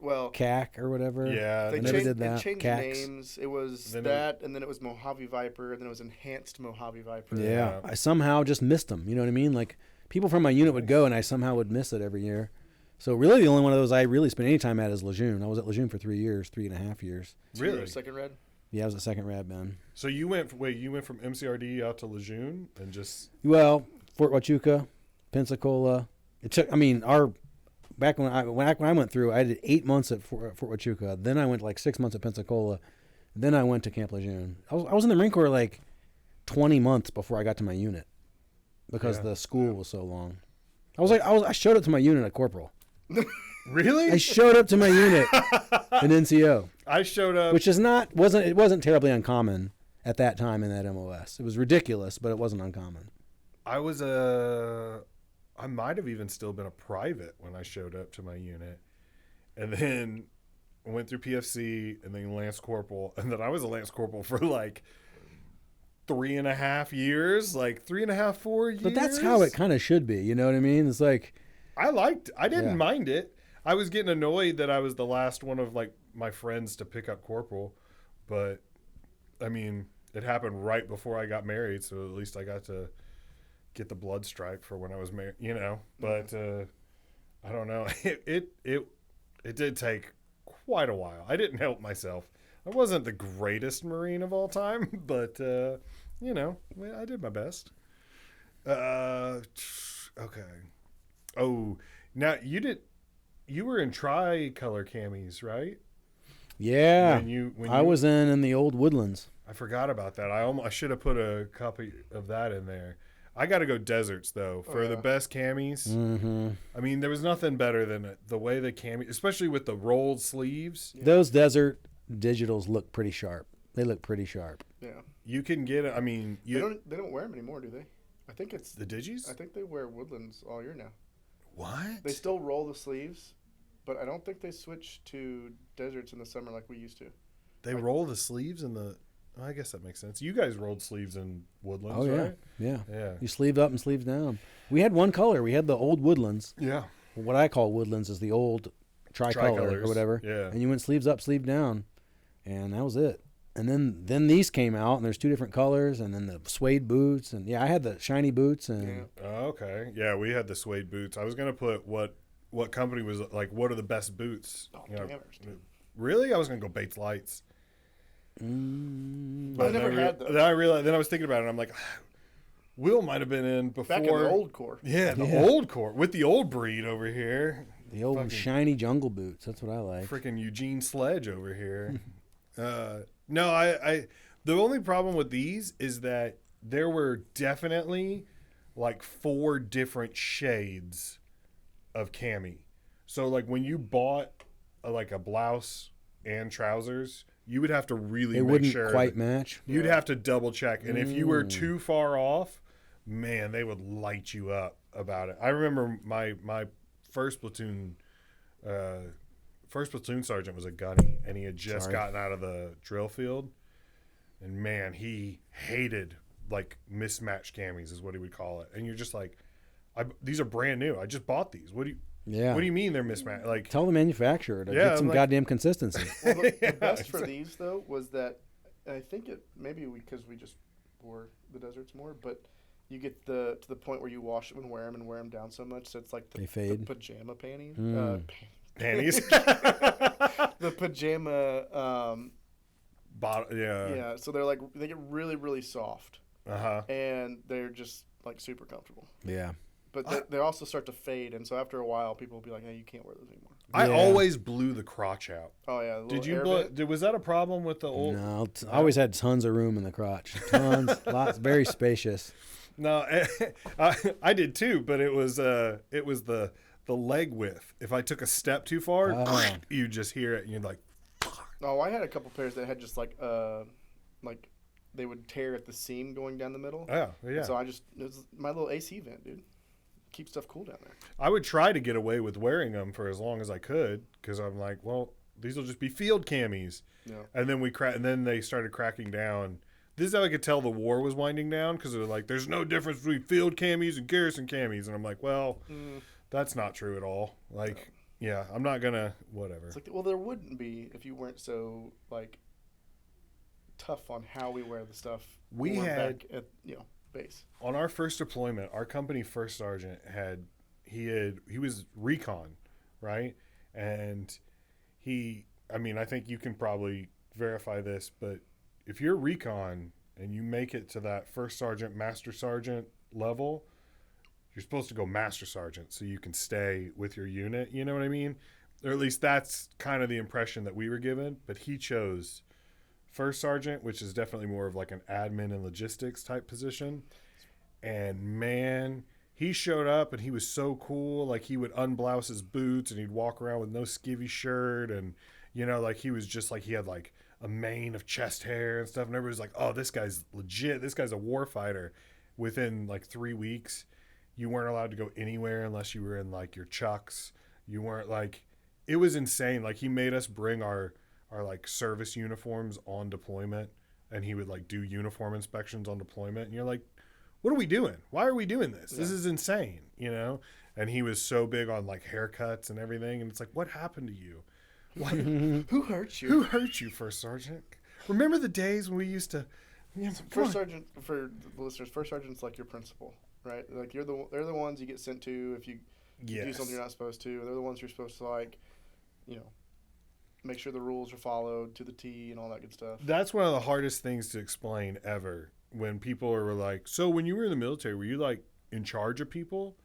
Well, CAC or whatever. Yeah. they I never changed, did that. It changed CACs. names. It was Then and then it was Mojave Viper, and then it was Enhanced Mojave Viper. Yeah. I somehow just missed them. You know what I mean? Like people from my unit would go, and I somehow would miss it every year. So really, the only one of those I really spent any time at is Lejeune. I was at Lejeune for 3.5 years. So you were Really? Second Red. Yeah, I was at Second Rad, man. So you went from MCRD out to Lejeune and just... Well, Fort Huachuca, Pensacola. It took. I mean, back when I went through, I did 8 months at Fort Huachuca. Then I went like 6 months at Pensacola. Then I went to Camp Lejeune. I was in the Marine Corps like 20 months before I got to my unit because the school was so long. I showed up to my unit at corporal. Really? I showed up to my unit in NCO. I showed up... Which wasn't terribly uncommon at that time in that MOS. It was ridiculous, but it wasn't uncommon. I might have even still been a private when I showed up to my unit. And then I went through PFC and then Lance Corporal. And then I was a Lance Corporal for like 3.5 years, like 3.5, 4 years. But that's how it kind of should be. You know what I mean? It's like... I didn't mind it. I was getting annoyed that I was the last one of like my friends to pick up corporal, but I mean, it happened right before I got married, so at least I got to get the blood stripe for when I was married, you know. But I don't know. It did take quite a while. I didn't help myself. I wasn't the greatest Marine of all time, but you know, I did my best. Okay. Oh, now you were in tricolor camis, right? Yeah. I was in the old Woodlands. I forgot about that. I should have put a copy of that in there. I got to go deserts though for the best camis. Mm-hmm. I mean, there was nothing better than the way the cami, especially with the rolled sleeves. Yeah. Those desert digitals look pretty sharp. They look pretty sharp. Yeah. You can get it. I mean, they don't wear them anymore, do they? I think it's the digis. I think they wear Woodlands all year now. What? They still roll the sleeves, but I don't think they switch to deserts in the summer like we used to. They roll the sleeves in the. I guess that makes sense. You guys rolled sleeves in woodlands, Oh yeah, right? yeah. Yeah. You sleeved up and sleeves down. We had one color. We had the old woodlands. Yeah. What I call woodlands is the old tricolor or whatever. Yeah. And you went sleeves up, sleeve down, and that was it. And then these came out, and there's two different colors, and then the suede boots, and I had the shiny boots, and Oh, okay. Yeah, we had the suede boots. I was gonna put what company was like. What are the best boots? Oh, You know, damn it. really? I was gonna go Bates Lights. I But never then had those. Then I realized. Then I was thinking about it. And I'm like, Will might have been in before. Back in the old core. Yeah, the Yeah. old core with the old breed over here. the old Fucking- shiny jungle boots. That's what I like. Freaking Eugene Sledge over here. No, I. The only problem with these is that there were definitely like 4 different shades of cami. So like when you bought like a blouse and trousers, you would have to really They make wouldn't sure quite match. you'd Yeah. have to double check, and if you were too far off, man, they would light you up about it. I remember my first platoon sergeant was a gunny, and he had just gotten out of the drill field, and man, he hated like mismatched camis is what he would call it. And you're just like, these are brand new. I just bought these. What do you mean they're mismatched? Like, Tell the manufacturer to Yeah, get I'm some like- goddamn consistency. Well, the Yeah, best for these though was that, and I think it maybe because we just wore the deserts more, but you get to the point where you wash them and wear them down so much, so it's like They the fade. pajama panties. panties. The pajama. Yeah. Yeah, so they're like they get really really soft, Uh-huh. and they're just like super comfortable. Yeah. But they also start to fade, and so after a while, people will be like, "Hey, you can't wear those anymore." I Yeah. always blew the crotch out. Oh yeah. Did you blow? Was that a problem with the old? No, I always had tons of room in the crotch. Tons, lots, very spacious. No, I did too, but it was the leg width. If I took a step too far, Oh. you just hear it, and you're like, Oh, I had a couple pairs that had just like they would tear at the seam going down the middle. oh yeah. So it was my little AC vent, dude. Keep stuff cool down there. I would try to get away with wearing them for as long as I could because I'm like, well, these will just be field camis. Yeah. And then and then they started cracking down. This is how I could tell the war was winding down because they're like, there's no difference between field camis and garrison camis, and I'm like, well, that's not true at all. Like, yeah, I'm not gonna whatever. It's like, well, there wouldn't be if you weren't so like tough on how we wear the stuff. We when we're had- back at base. On our first deployment, our company first sergeant he was recon, right? And I think you can probably verify this, but if you're recon and you make it to that first sergeant, master sergeant level, you're supposed to go master sergeant so you can stay with your unit, you know what I mean? Or at least that's kind of the impression that we were given, but he chose first sergeant, which is definitely more of like an admin and logistics type position. And man, he showed up and he was so cool. Like he would unblouse his boots and he'd walk around with no skivvy shirt. And, like he was just like, he had like a mane of chest hair and stuff. And everybody's like, oh, this guy's legit. This guy's a war fighter. Within like 3 weeks, you weren't allowed to go anywhere unless you were in like your chucks. You weren't like, it was insane. Like he made us bring our like service uniforms on deployment, and he would like do uniform inspections on deployment. And you're like, what are we doing? Why are we doing this? This is insane, And he was so big on like haircuts and everything. And it's like, what happened to you? Who hurt you? Who hurt you, First Sergeant? Remember the days when we used to. First sergeant, for the listeners, first sergeant's like your principal, right? Like they're the ones you get sent to if you do something you're not supposed to. They're the ones you're supposed to like, make sure the rules are followed to the T and all that good stuff. That's one of the hardest things to explain ever. When people are like, so when you were in the military, were you like in charge of people?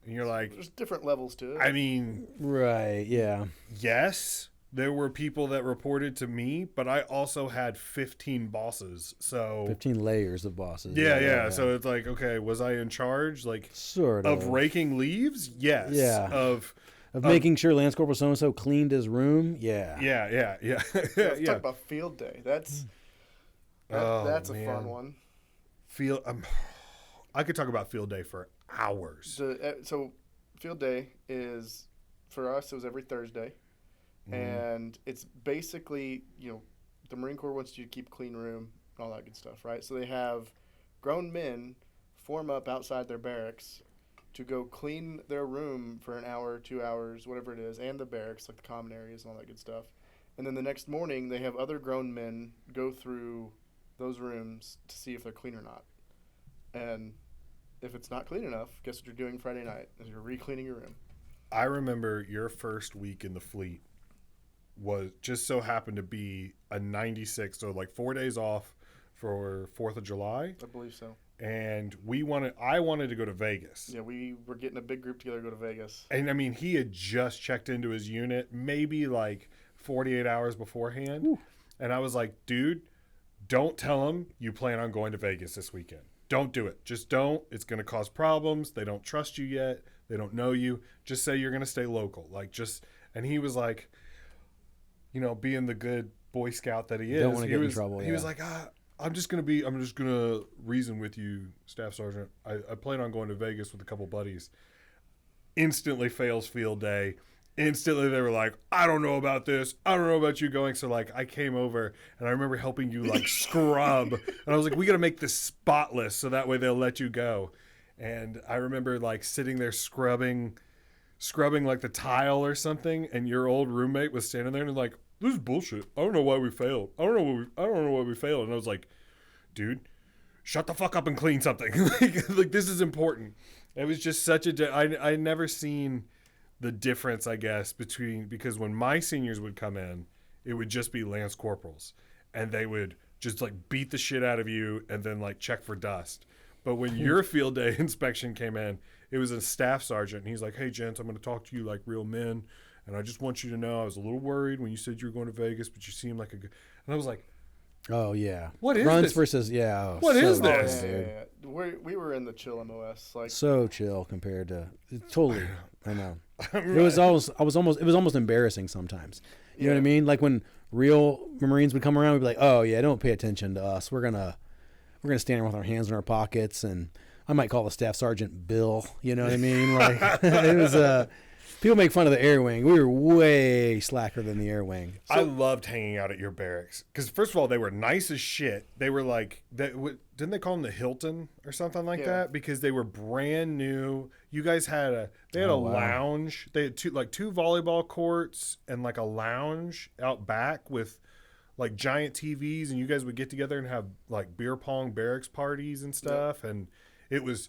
And you're like, There's different levels to it. I mean, Right. Yeah. yes, there were people that reported to me, but I also had 15 bosses. So 15 layers of bosses. yeah. So it's like, okay, was I in charge? Like Sort of raking leaves? Yes. Yeah. Of making sure Lance Corporal so-and-so cleaned his room. Yeah. yeah. Let's yeah. talk about field day. That's a fun one. I could talk about field day for hours. So field day is for us, it was every Thursday. And it's basically, the Marine Corps wants you to keep clean room and all that good stuff, right? So they have grown men form up outside their barracks to go clean their room for an hour, 2 hours, whatever it is, and the barracks, like the common areas and all that good stuff. And then the next morning, they have other grown men go through those rooms to see if they're clean or not. And if it's not clean enough, guess what you're doing Friday night? Is you're re-cleaning your room. I remember your first week in the fleet was just so happened to be a 96, so like 4 days off for 4th of July. I believe so. And I wanted to go to Vegas. Yeah, we were getting a big group together to go to Vegas. And I mean, he had just checked into his unit maybe like 48 hours beforehand. Ooh. And I was like, dude, don't tell him you plan on going to Vegas this weekend. Don't do it. Just don't. It's going to cause problems. They don't trust you yet. They don't know you. Just say you're going to stay local. And he was like, being the good Boy Scout that he is. Don't want to get in trouble. He was like, I'm just gonna reason with you, Staff Sergeant. I plan on going to Vegas with a couple buddies. Instantly fails field day. Instantly they were like, I don't know about this. I don't know about you going. So I came over and I remember helping you scrub. And I was like, we got to make this spotless so that way they'll let you go. And I remember sitting there scrubbing the tile or something. And your old roommate was standing there and like, this is bullshit. I don't know why we failed. I don't know why we failed. And I was like, dude, shut the fuck up and clean something. This is important. It was just such I never seen the difference, I guess, because when my seniors would come in, it would just be Lance Corporals, and they would just beat the shit out of you and then check for dust. But when your field day inspection came in, it was a staff sergeant, and he's like, hey, gents, I'm going to talk to you like real men. And I just want you to know I was a little worried when you said you were going to Vegas, but you seem like a good... And I was like... Oh, yeah. What is Grunts this? versus... Yeah. Oh, what is nice, this? Yeah. We were in the chill MOS. So chill compared to... Totally. I know. Right. It was almost embarrassing sometimes. You know what I mean? Like when real Marines would come around, we'd be like, oh, yeah, don't pay attention to us. We're gonna stand here with our hands in our pockets, and I might call the staff sergeant Bill. You know what I mean? It was... People make fun of the air wing. We were way slacker than the air wing. I loved hanging out at your barracks because, first of all, they were nice as shit. They were didn't they call them the Hilton or something like that? Because they were brand new. You guys had a lounge. They had two volleyball courts and a lounge out back with giant TVs, and you guys would get together and have beer pong barracks parties and stuff. And it was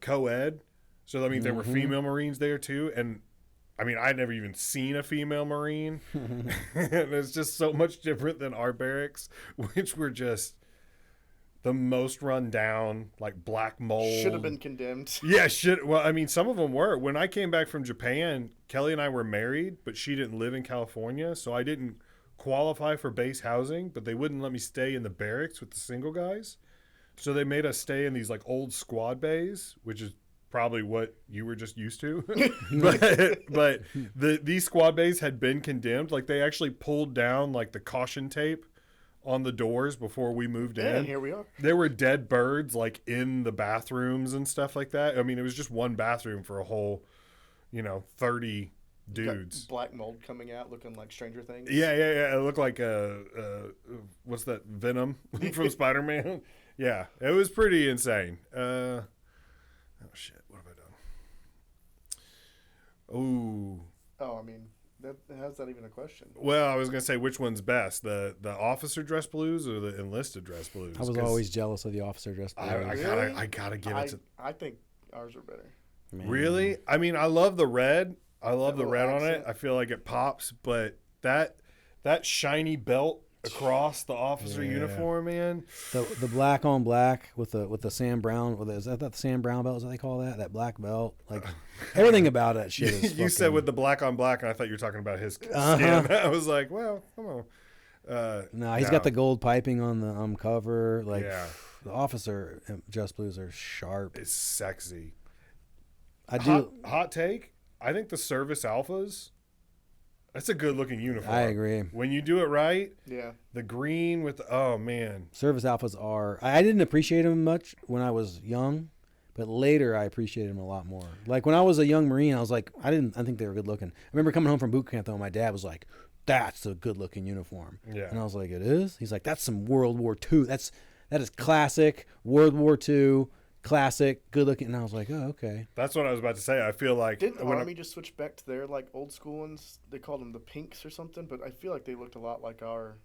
co-ed. So, I mean, there were female Marines there, too. And, I mean, I'd never even seen a female Marine. And it's just so much different than our barracks, which were just the most run down, black mold. Should have been condemned. Yeah, well, I mean, some of them were. When I came back from Japan, Kelly and I were married, but she didn't live in California. So I didn't qualify for base housing, but they wouldn't let me stay in the barracks with the single guys. So they made us stay in these, old squad bays, which is probably what you were just used to. but these squad bays had been condemned. They actually pulled down the caution tape on the doors before we moved in. And here we are. There were dead birds in the bathrooms and stuff like that. I mean, it was just one bathroom for a whole 30 dudes. Black mold coming out looking like Stranger Things. Yeah. It looked like what's that, Venom from Spider-Man? Yeah, it was pretty insane. Oh shit, what have I done? Ooh. Oh, I mean, how's that even a question? Well, I was gonna say, which one's best, the officer dress blues or the enlisted dress blues? I was always jealous of the officer dress blues. I gotta give it to. I think ours are better. Man. Really? I mean, I love the red. I love the red accent on it. I feel like it pops, but that shiny belt across the officer uniform, man. The black on black with the Sam Brown. Is that the Sam Brown belt? Is what they call that? That black belt. Everything about that shit is you said with the black on black, and I thought you were talking about his skin. I was like, well, come on. No, he's got the gold piping on the cover. The officer dress blues are sharp. It's sexy. I do. Hot take. I think the service alphas. That's a good looking uniform. I agree. When you do it right, yeah. The green with oh man. Service alphas are. I didn't appreciate them much when I was young, But later, I appreciated them a lot more. Like when I was a young Marine, I was like, I think they were good looking. I remember coming home from boot camp though, and my dad was like, "That's a good looking uniform." Yeah. And I was like, "It is." He's like, "That's some World War II. That is classic World War II, classic, good looking." And I was like, "Oh, okay." That's what I was about to say. I feel like Didn't the Army just switch back to their like old school ones? They called them the pinks or something, but I feel like they looked a lot like our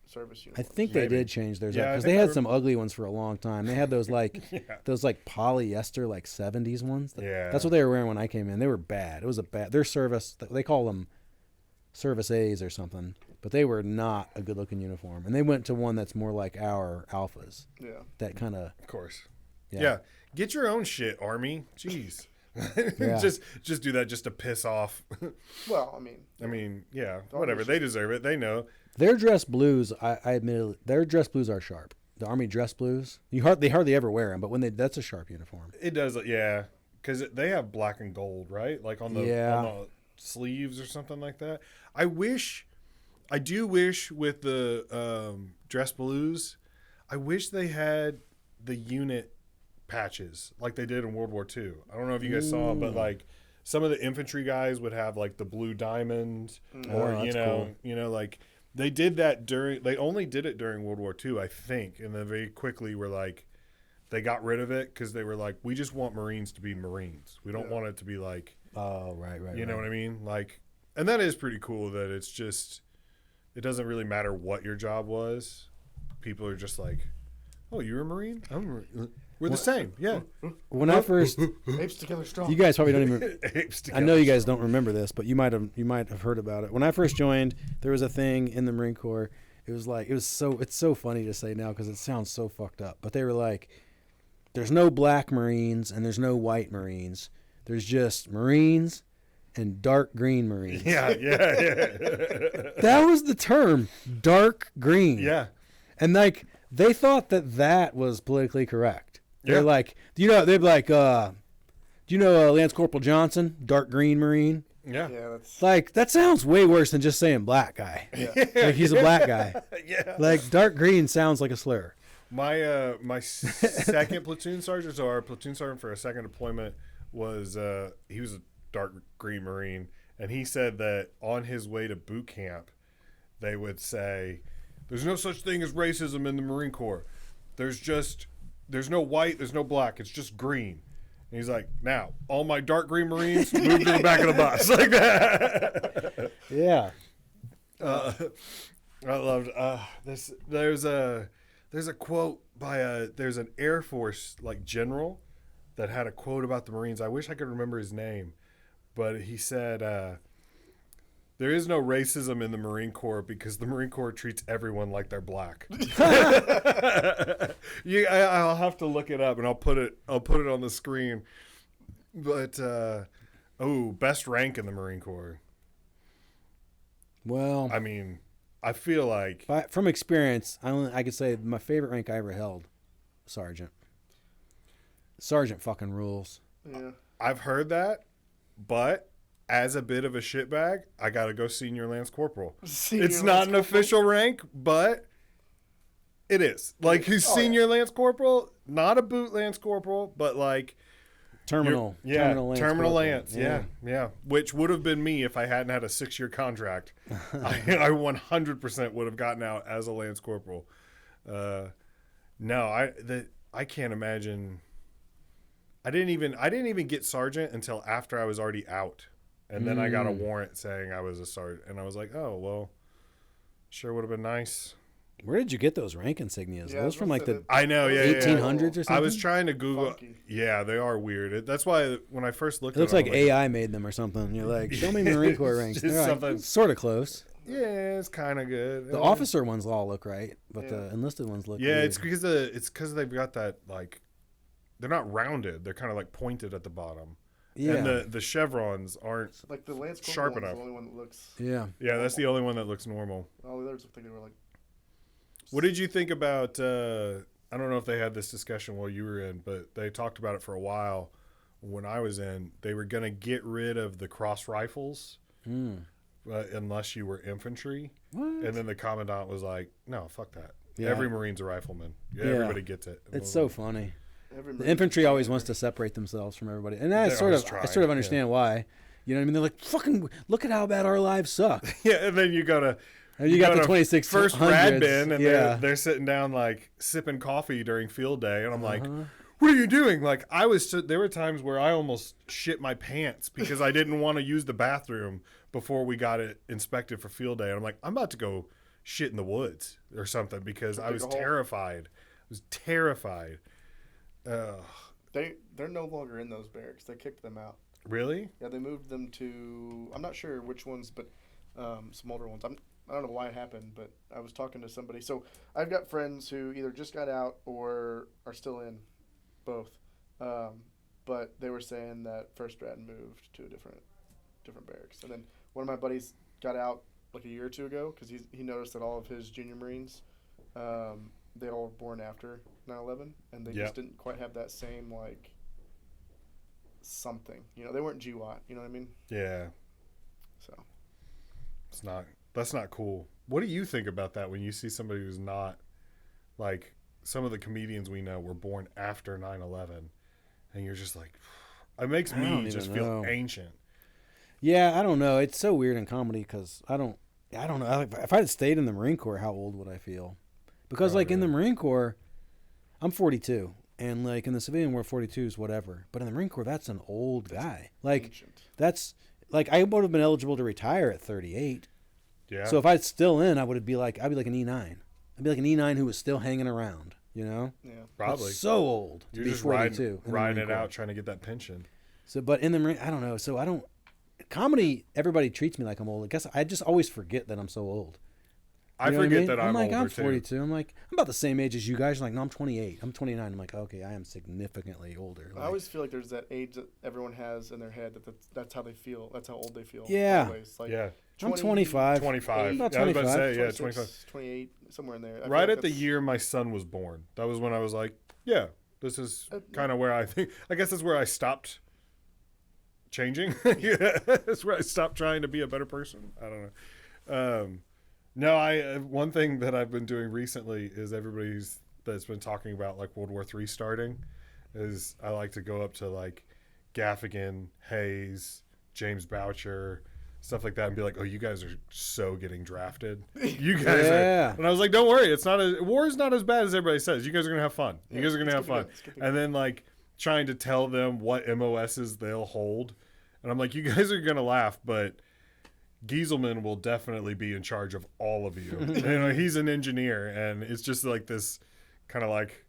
service I uniforms. think they did change theirs Yeah, I because think they I had some ugly ones for a long time. They had those like Yeah. those like polyester like 70s ones. Yeah. That's what they were wearing when I came in. They were bad. It was a bad. Their service, they call them service A's or something, but they were not a good looking uniform. And they went to one that's more like our alphas. Yeah. That kind of Of course. yeah. Yeah. Get your own shit, Army. Jeez. Yeah. just do that just to piss off. Well, I mean, I mean, yeah, The whatever. Army's- They deserve it. They know. Their dress blues, I admit, their dress blues are sharp. The Army dress blues, they hardly ever wear them, but when that's a sharp uniform. It does, yeah, because they have black and gold, right? Like on the sleeves or something like that. I do wish with the dress blues, I wish they had the unit patches like they did in World War II. I don't know if you guys saw, but like some of the infantry guys would have like the blue diamond, or Oh, that's cool. like. They did that they only did it during World War II, I think. And then very quickly were like, they got rid of it because they were like, we just want Marines to be Marines. We don't want it to be like, Oh, right. you know what I mean? Like, and that is pretty cool that it's just, it doesn't really matter what your job was. People are just like, oh, you're a Marine? I'm a Marine. We're the same. Yeah. When I first, apes together strong. you guys probably don't even. Apes I know together. you guys don't remember this, but you might have heard about it. When I first joined, there was a thing in the Marine Corps. It's so funny to say now because it sounds so fucked up. But they were like, there's no black Marines and there's no white Marines. There's just Marines and dark green Marines. Yeah. That was the term, dark green. Yeah. And like they thought that was politically correct. They're Yeah. like, they'd be like, do you know Lance Corporal Johnson, dark green Marine? Yeah. Yeah, that's Like that sounds way worse than just saying black guy. Like he's a black guy. Yeah. Like dark green sounds like a slur. My second platoon sergeant, so our platoon sergeant for a second deployment was he was a dark green Marine, and he said that on his way to boot camp, they would say, "There's no such thing as racism in the Marine Corps. There's no white, there's no black. It's just green." And he's like, "Now, all my dark green Marines move to the back of the bus," like that. Yeah. I loved this. There's a quote by there's an Air Force like general that had a quote about the Marines. I wish I could remember his name, but he said, "There is no racism in the Marine Corps because the Marine Corps treats everyone like they're black." I'll have to look it up and I'll put it on the screen. But best rank in the Marine Corps. Well, I mean, I feel like from experience, I could say my favorite rank I ever held, sergeant. Sergeant fucking rules. yeah. I've heard that, but as a bit of a shitbag, I gotta go senior lance corporal. It's not an official rank, but it is. Like he's senior lance corporal, not a boot lance corporal, but like Terminal. terminal corporal. lance. Yeah. Which would have been me if I hadn't had a 6-year contract. I 100% would have gotten out as a lance corporal. No, I can't imagine. I didn't even get sergeant until after I was already out. And then I got a warrant saying I was a sergeant. And I was like, oh, well, sure would have been nice. Where did you get those rank insignias? Yeah, Those from like the I know, yeah. 1800s or something? I was trying to Google. Funky. Yeah, they are weird. That's why when I first looked It looks at like them, AI made them or something. You're like, show me Marine Corps ranks. Just They're like, something- sort of close. yeah, it's kind of good. The officer ones all look right, but Yeah. the enlisted ones look Yeah, weird. it's because they've got that like, they're not rounded. They're kind of like pointed at the bottom. yeah. And the chevrons aren't. Like the Lance Corporal Sharp one's enough. the only one that looks. yeah. Yeah, that's the only one that looks normal. All the others look like they were like. What did you think about? I don't know if they had this discussion while you were in, but they talked about it for a while. When I was in, they were going to get rid of the cross rifles unless you were infantry. What? And then the commandant was like, "No, fuck that. Yeah. Every Marine's a rifleman. Yeah. Everybody gets it." And I It's was so like, funny. The infantry always wants to separate themselves from everybody, and I sort of understand why. You know what I mean? They're like, fucking look at how bad our lives suck. Yeah, and then you go to you got the 26 first rad bin, and they're sitting down like sipping coffee during field day, and I'm like, what are you doing? Like there were times where I almost shit my pants because I didn't want to use the bathroom before we got it inspected for field day, and I'm like, I'm about to go shit in the woods or something because I was terrified. I was terrified. They're no longer in those barracks. They kicked them out. Really? Yeah, they moved them to. I'm not sure which ones, but some older ones. I don't know why it happened, but I was talking to somebody. So I've got friends who either just got out or are still in, both. But they were saying that First Rad moved to a different barracks, and then one of my buddies got out like a year or two ago because he noticed that all of his junior Marines, they all were born after 9/11, and they just didn't quite have that same like something. You know, they weren't GWAT. You know what I mean? Yeah. So that's not cool. What do you think about that when you see somebody who's not like some of the comedians we know were born after 9/11, and you're just like, it makes me just feel ancient. Yeah, I don't know. It's so weird in comedy because I don't know. If I had stayed in the Marine Corps, how old would I feel? Because in the Marine Corps, I'm 42, and like in the civilian war, 42 is whatever. But in the Marine Corps, that's an old guy. Like ancient. That's like I would have been eligible to retire at 38. Yeah. So if I was still in, I'd be like an E9. I'd be like an E9 who was still hanging around. You know? Yeah. Probably. That's so old to You're be just 42. riding it out, trying to get that pension. So, but in the Marine, I don't know. So I don't. Comedy, everybody treats me like I'm old. I guess I just always forget that I'm so old. I forget that I'm like, older I'm 42. too. I'm like, I'm about the same age as you guys. You're like, no, I'm 28. I'm 29. I'm like, okay, I am significantly older. I always feel like there's that age that everyone has in their head that's how they feel. That's how old they feel. Yeah. Always. Like Yeah. I'm 25. 25. About Yeah, I was about to 25. say, yeah, 26, 25. 28, somewhere in there. I Right feel at the year my son was born. That was when I was like, yeah, this is kind of where I think. I guess that's where I stopped changing. Yeah, that's where I stopped trying to be a better person. I don't know. No, one thing that I've been doing recently is that's been talking about like World War III starting is I like to go up to like Gaffigan, Hayes, James Boucher, stuff like that, and be like, "Oh, you guys are so getting drafted. You guys are." And I was like, "Don't worry, war is not as bad as everybody says. You guys are gonna have fun. You guys are gonna have fun." And then like trying to tell them what MOSs they'll hold, and I'm like, "You guys are gonna laugh, but Gieselman will definitely be in charge of all of you." You know, he's an engineer, and it's just like this kind of like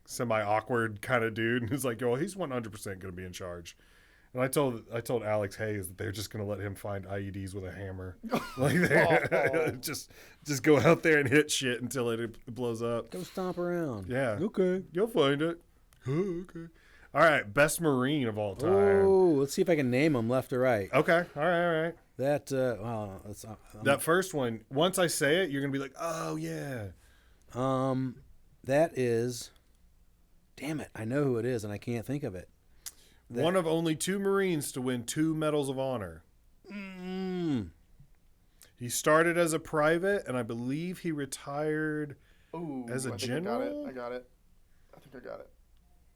semi-awkward kind of dude, and he's like, "Oh, he's 100% going to be in charge." And I told Alex Hayes that they're just going to let him find IEDs with a hammer, like just go out there and hit shit until it blows up. Go stomp around. Yeah. Okay. You'll find it. Okay. All right. Best Marine of all time. Oh, let's see if I can name them left or right. Okay. All right. That That first one, once I say it, you're gonna be like, "Oh yeah." That is. Damn it! I know who it is, and I can't think of it. One of only 2 Marines to win 2 Medals of Honor. He started as a private, and I believe he retired as a general. I got it. I think I got it.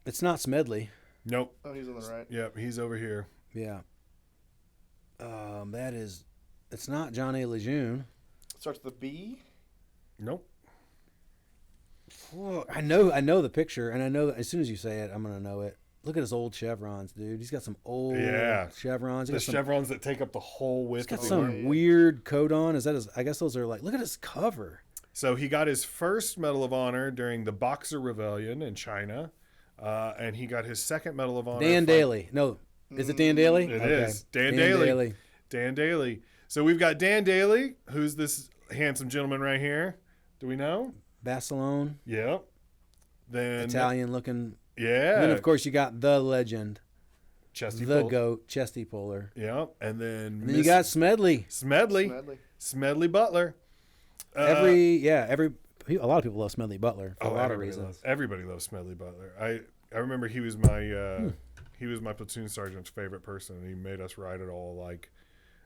It's not Smedley. Nope. Oh, he's on the right. Yep, he's over here. Yeah. It's not John A. Lejeune. Starts with a B. Nope. I know the picture, and I know that as soon as you say it, I'm gonna know it. Look at his old chevrons, dude. He's got some old chevrons. The chevrons that take up the whole width. He's got some weird coat on. I guess those are like. Look at his cover. So he got his first Medal of Honor during the Boxer Rebellion in China, and he got his second Medal of Honor. Dan Daly. No, is it Dan Daly? It is Dan Daly. Dan Daly. So we've got Dan Daly, who's this handsome gentleman right here. Do we know? Barcelona. Yep. Then Italian looking. Yeah. And then of course you got the legend, goat, Chesty Puller. Yep. And then you got Smedley. Smedley Butler. A lot of people love Smedley Butler for a lot of reasons. Everybody loves Smedley Butler. I remember he was my platoon sergeant's favorite person, and he made us write it all like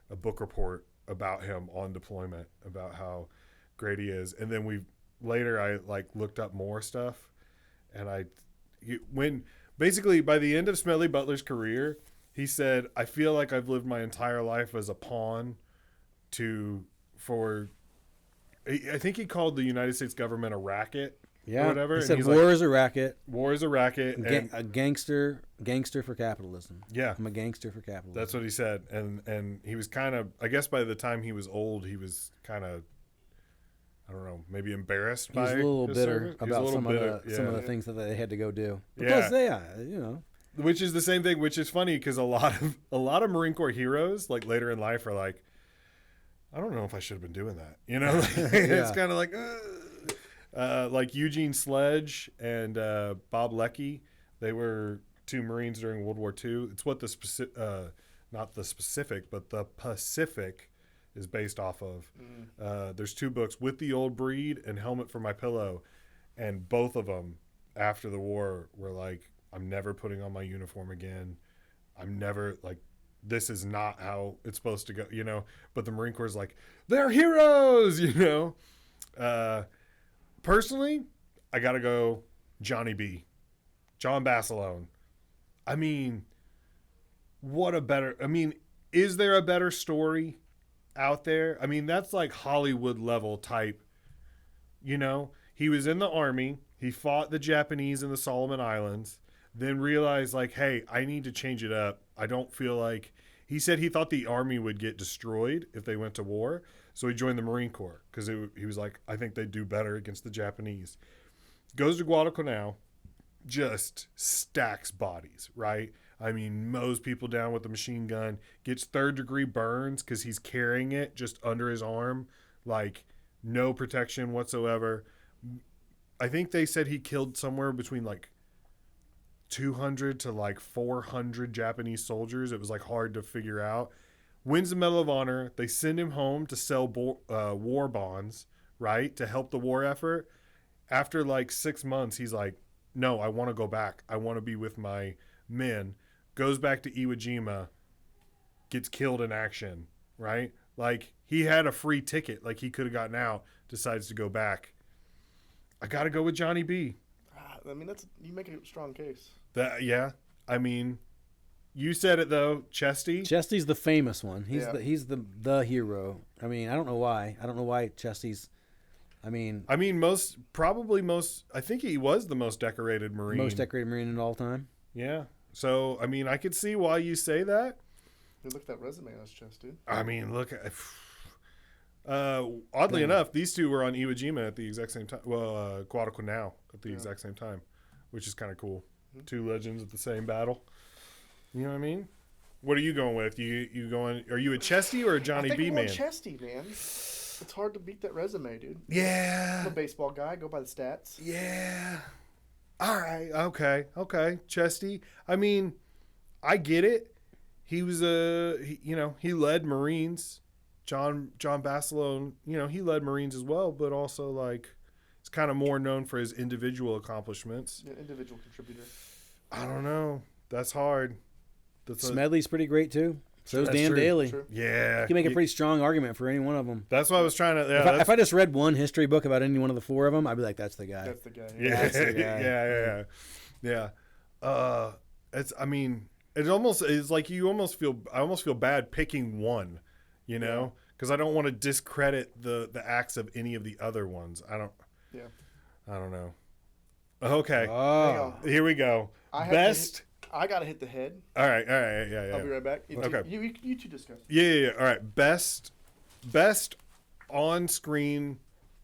a book report about him on deployment, about how great he is. And then I like looked up more stuff, and when basically by the end of Smedley Butler's career, he said, "I feel like I've lived my entire life as a pawn for." I think he called the United States government a racket. Yeah, or whatever. he And said he's war like, is a racket. war is a racket. And, A gangster for capitalism. yeah, I'm a gangster for capitalism. that's what he said. And he was kind of, I guess by the time he was old, he was kind of, I don't know, maybe embarrassed He by was a little his bitter service. He was a about little some of the yeah. things that they had to go do. But Yeah. plus, they, you know, Which is the same thing, which is funny because a lot of Marine Corps heroes, like later in life, are like, I don't know if I should have been doing that. You know, it's kind of like Eugene Sledge and Bob Leckie. They were two Marines during World War II. It's what the specific, not the specific, but the Pacific is based off of. There's two books, With the Old Breed and Helmet for My Pillow, and both of them after the war were like, I'm never putting on my uniform again. I'm never like, this is not how it's supposed to go, you know. But the Marine Corps is like, they're heroes, you know. Personally, I gotta go Johnny B, John Basilone. I mean, is there a better story out there? I mean, that's like Hollywood level type, you know. He was in the army. He fought the Japanese in the Solomon Islands, then realized like, hey, I need to change it up. I don't feel like, he said he thought the army would get destroyed if they went to war. So he joined the Marine Corps because he was like, I think they'd do better against the Japanese. Goes to Guadalcanal, just stacks bodies, right? I mean, mows people down with a machine gun, gets 3rd-degree burns because he's carrying it just under his arm, like no protection whatsoever. I think they said he killed somewhere between like 200 to like 400 Japanese soldiers. It was like hard to figure out. Wins the Medal of Honor. They send him home to sell war bonds, right, to help the war effort. After like 6 months, he's like, no, I want to go back. I want to be with my men. Goes back to Iwo Jima, gets killed in action, right? Like, he had a free ticket. Like, he could have gotten out, decides to go back. I got to go with Johnny B. I mean, you make a strong case. Yeah. I mean, you said it, though, Chesty. Chesty's the famous one. He's Yeah. he's the hero. I mean, I don't know why. I don't know why Chesty's. I mean, I think he was the most decorated Marine. most decorated Marine in all time. Yeah. So, I mean, I could see why you say that. Look at that resume on his chest, dude. I mean, look at. Oddly enough, these two were on Iwo Jima at the exact same time. Well, Guadalcanal at the exact same time, which is kind of cool. Mm-hmm. Two legends at the same battle. You know what I mean? What are you going with? You going? Are you a Chesty or a Johnny I think B I'm man? going Chesty, man. It's hard to beat that resume, dude. I'm Yeah. a baseball guy. Go by the stats. Yeah. All right. Okay. Chesty. I mean, I get it. He was he led Marines. John Basilone, he led Marines as well, but also like he's kind of more known for his individual accomplishments. Yeah, individual contributor. I don't know. That's hard. Smedley's pretty great too. So is That's Dan true. Daly. True. Yeah. You can make a pretty strong argument for any one of them. That's what I was trying to. Yeah. If I just read one history book about any one of the four of them, I'd be like, that's the guy. That's the guy. Yeah. That's the guy. Yeah. It's. I mean, it almost is like I almost feel bad picking one, because I don't want to discredit the acts of any of the other ones. I don't know. Okay. Oh. Here we go. I gotta hit the head. All right. Yeah. I'll be right back. Okay. You two discuss. Yeah. All right. Best on-screen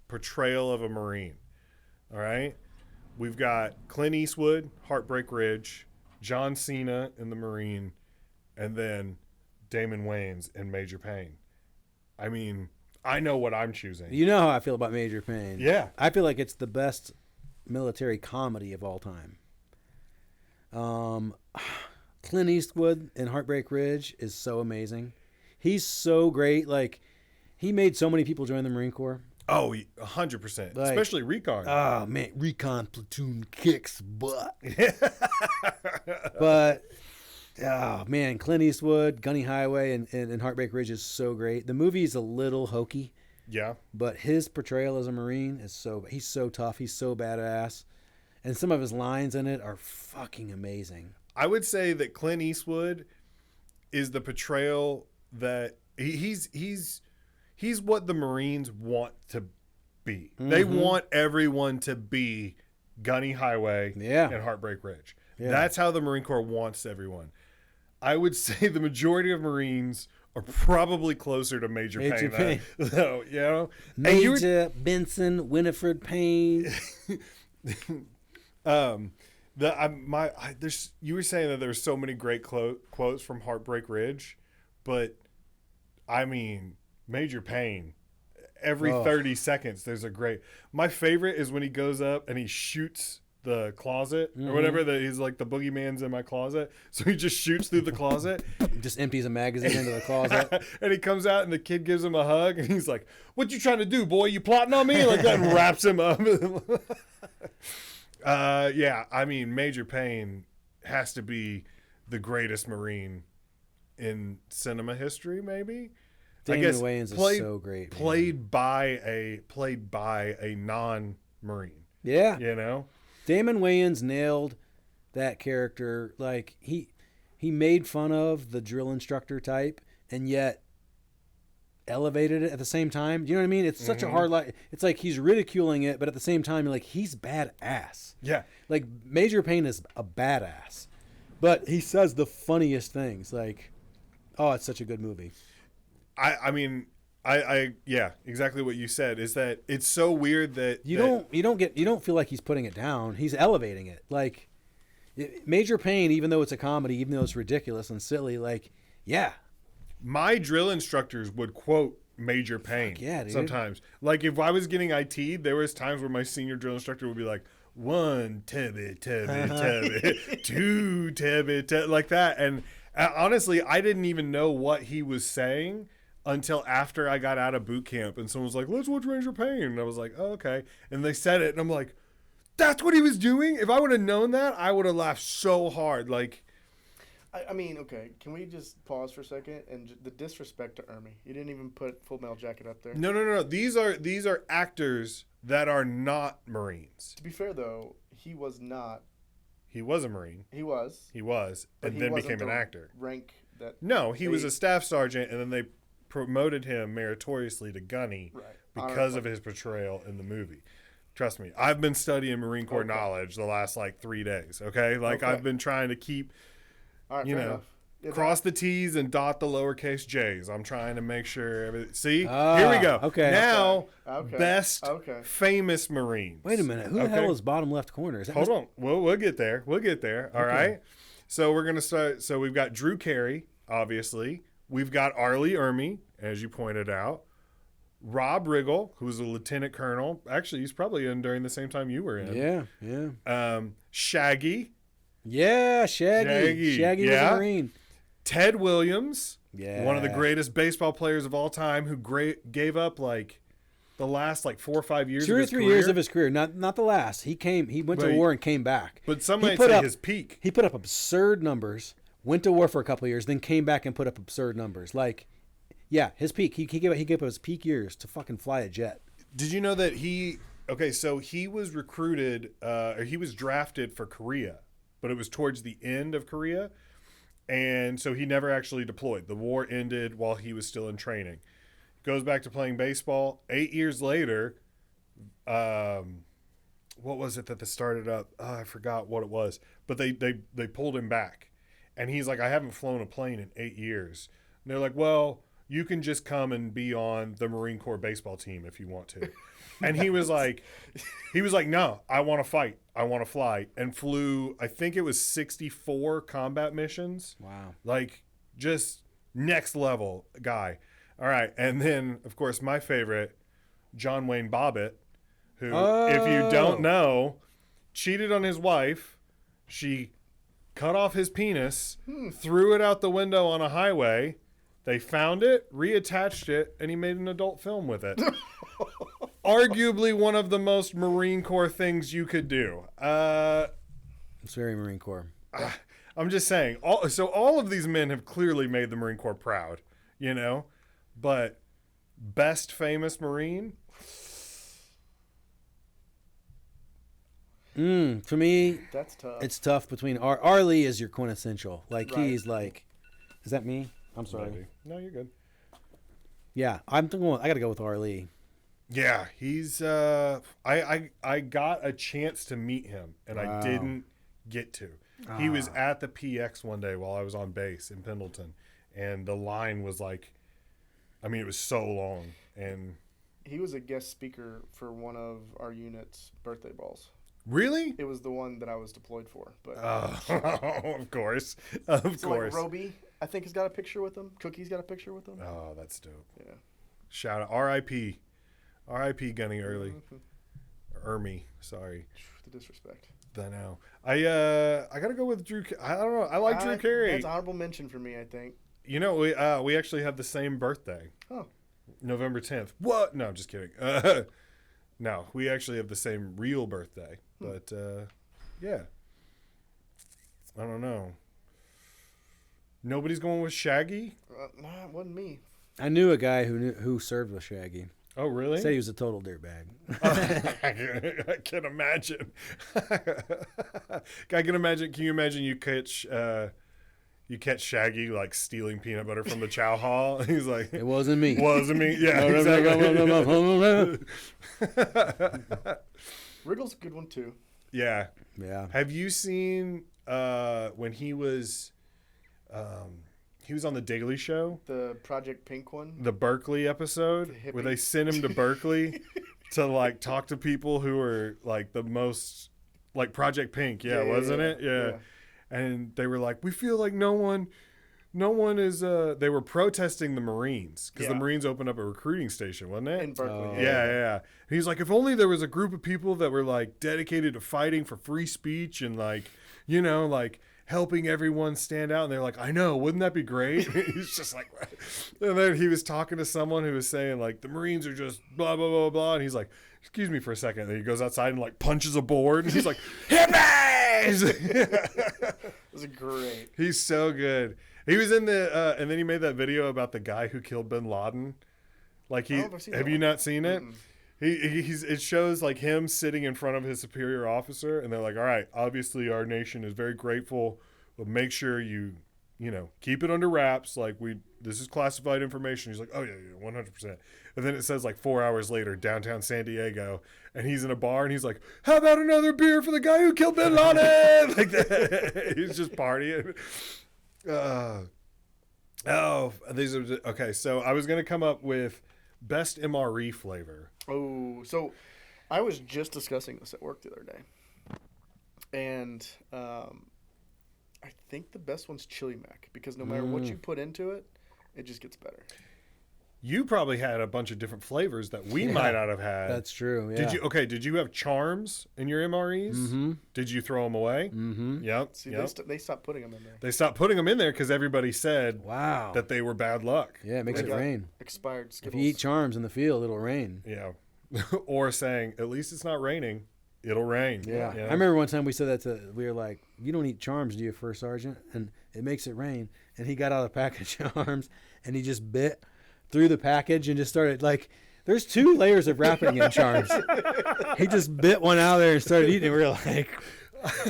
portrayal of a Marine. All right. We've got Clint Eastwood, Heartbreak Ridge, John Cena in The Marine, and then Damon Wayans in Major Payne. I mean, I know what I'm choosing. You know how I feel about Major Payne. Yeah. I feel like it's the best military comedy of all time. Clint Eastwood in Heartbreak Ridge is so amazing. He's so great. Like, he made so many people join the Marine Corps. Oh, 100%. Like, especially recon. Oh, man. Recon platoon kicks butt. But, oh, man. Clint Eastwood, Gunny Highway, and Heartbreak Ridge is so great. The movie's a little hokey. Yeah. But his portrayal as a Marine is he's so tough. He's so badass. And some of his lines in it are fucking amazing. I would say that Clint Eastwood is the portrayal that he's what the Marines want to be. Mm-hmm. They want everyone to be Gunny Highway and Heartbreak Ridge. Yeah. That's how the Marine Corps wants everyone. I would say the majority of Marines are probably closer to Major Payne. Though, you know? Major Benson, Winifred Payne. You were saying that there's so many great quotes from Heartbreak Ridge, but I mean, Major Payne, every 30 seconds there's a great. My favorite is when he goes up and he shoots the closet or whatever, that he's like, the boogeyman's in my closet, so he just shoots through the closet. He just empties a magazine into the closet. And he comes out and the kid gives him a hug and he's like, "What you trying to do, boy? You plotting on me?" Like that, and wraps him up. Yeah, I mean, Major Payne has to be the greatest Marine in cinema history, maybe. Damon Wayans is so great. Played by a non-Marine. Yeah. You know? Damon Wayans nailed that character. Like, he made fun of the drill instructor type and yet elevated it at the same time. You know what I mean? It's such a hard line. It's like he's ridiculing it, but at the same time, you're like, he's badass. Yeah. Like, Major Payne is a badass. But he says the funniest things. Like, oh, it's such a good movie. I mean, yeah, exactly what you said is that it's so weird that you don't feel like he's putting it down. He's elevating it. Like, Major Payne, even though it's a comedy, even though it's ridiculous and silly, like, yeah. My drill instructors would quote Major Payne sometimes. Like, if I was getting IT'd, there was times where my senior drill instructor would be like, 1 tubby, 2 tubby, like that. And honestly, I didn't even know what he was saying until after I got out of boot camp. And someone was like, "Let's watch Major Payne." And I was like, "Oh, okay." And they said it, and I'm like, that's what he was doing? If I would have known that, I would have laughed so hard. Like, I mean, okay, can we just pause for a second? And the disrespect to Ermy. You didn't even put Full Metal Jacket up there. No. These are actors that are not Marines. To be fair, though, he was not. He was a Marine. He was, and then became an actor. Rank that. No, he was a staff sergeant, and then they promoted him meritoriously to gunny because of his portrayal in the movie. Trust me, I've been studying Marine Corps knowledge the last 3 days. Okay, I've been trying to keep, cross the T's and dot the lowercase J's. I'm trying to make sure everything. See, here we go. Okay. Now, best famous Marines. Wait a minute. Who the hell is bottom left corner? Hold on. We'll get there. All right. So we're gonna start. So we've got Drew Carey, obviously. We've got Arlie Ermy, as you pointed out. Rob Riggle, who's a lieutenant colonel. Actually, he's probably in during the same time you were in. Yeah. Shaggy. Yeah, Shaggy was a Marine. Ted Williams. Yeah. One of the greatest baseball players of all time, who gave up the last 4 or 5 years. 2 or 3 years of his career. Not the last. He went to war and came back. But some might say his peak. He put up absurd numbers. Went to war for a couple of years, then came back and put up absurd numbers. His peak. He gave up his peak years to fucking fly a jet. Did you know that he was recruited, or he was drafted for Korea, but it was towards the end of Korea, and so he never actually deployed. The war ended while he was still in training. Goes back to playing baseball. 8 years later, what was it that they started up? Oh, I forgot what it was, but they pulled him back. And he's like, "I haven't flown a plane in 8 years." And they're like, "Well, you can just come and be on the Marine Corps baseball team if you want to." And he was like, "No, I want to fight. I want to fly." And flew, I think it was 64 combat missions. Wow. Just next level guy. All right. And then, of course, my favorite, John Wayne Bobbitt, who, if you don't know, cheated on his wife. She cut off his penis, threw it out the window on a highway. They found it, reattached it, and he made an adult film with it. Arguably one of the most Marine Corps things you could do. It's very Marine Corps. I'm just saying. All of these men have clearly made the Marine Corps proud, But best famous Marine? For me, That's tough. it's tough between Arlie is your quintessential. Like Right. he's like, is that me? I'm sorry. Maybe. No, you're good. Yeah, I'm going. I got to go with Arlie. Yeah, he's. I got a chance to meet him, and I Wow. didn't get to. He was at the PX one day while I was on base in Pendleton, and the line was like, I mean, it was so long, and He was a guest speaker for one of our unit's birthday balls. really, It was the one that I was deployed for. But of course, of so course. like Roby, I think has got a picture with him. Cookie's got a picture with him. Oh, that's dope. Yeah. Shout out, R.I.P. R.I.P. Gunny Early, Ermy. Sorry, The disrespect. I know. I gotta go with Drew. I don't know. I like Drew Carey. That's honorable mention for me, I think. You know, we actually have the same birthday. Oh. November 10th. What? No, I'm just kidding. No, we actually have the same real birthday. But, yeah. I don't know. Nobody's going with Shaggy? Nah, it wasn't me. I knew a guy who served with Shaggy. Oh, really? Said he was a total dirtbag. I can imagine. I can imagine. Can you imagine you catch Shaggy like stealing peanut butter from the chow hall? He's like, It wasn't me. wasn't me. Yeah, exactly. Wriggle's a good one too. Yeah. Yeah. Have you seen when he was on the Daily Show, The Project Pink one. the Berkeley episode, The where they hippie. sent him to Berkeley to like talk to people who were like the most like Project Pink, wasn't it? Yeah. And they were like, we feel like no one is. They were protesting the Marines because the Yeah. Marines opened up a recruiting station, wasn't it? In Berkeley. Oh. Yeah. And he's like, if only there was a group of people that were like dedicated to fighting for free speech and like, like helping everyone stand out. And they're like, I know, wouldn't that be great? He's just like, and then he was talking to someone who was saying like, the Marines are just blah, blah, blah, blah. And he's like, excuse me for a second. And then he goes outside and like punches a board. And he's like, hippies! It was great. He's so good. He was in the, and then he made that video about the guy who killed Bin Laden. Like I don't know if I've seen have that you one. not seen it? It shows like him sitting in front of his superior officer, and they're like, all right, obviously our nation is very grateful, but make sure you keep it under wraps. Like this is classified information. He's like, oh yeah, 100%. And then it says like 4 hours later, downtown San Diego, and he's in a bar, and he's like, how about another beer for the guy who killed Bin Laden? Like that. He's just partying. These are okay. So I was gonna come up with best MRE flavor. Oh, so I was just discussing this at work the other day, and I think the best one's Chili Mac because no matter what you put into it, it just gets better. You probably had a bunch of different flavors that we might not have had. That's true. Yeah. Did you have charms in your MREs? Mm-hmm. Did you throw them away? Mm-hmm. Yep. See, yep. they stopped putting them in there. They stopped putting them in there because everybody said Wow. that they were bad luck. Yeah, it makes They it got rain. Expired If Skittles. you eat charms in the field, it'll rain. Yeah. Or saying, at least it's not raining. It'll rain. Yeah. You know? I remember one time we said that we were like, you don't eat charms, do you, First Sergeant? And it makes it rain. And he got out a pack of charms and he just bit through the package and just started like, there's 2 layers of wrapping in charms. He just bit one out of there and started eating it. We were like,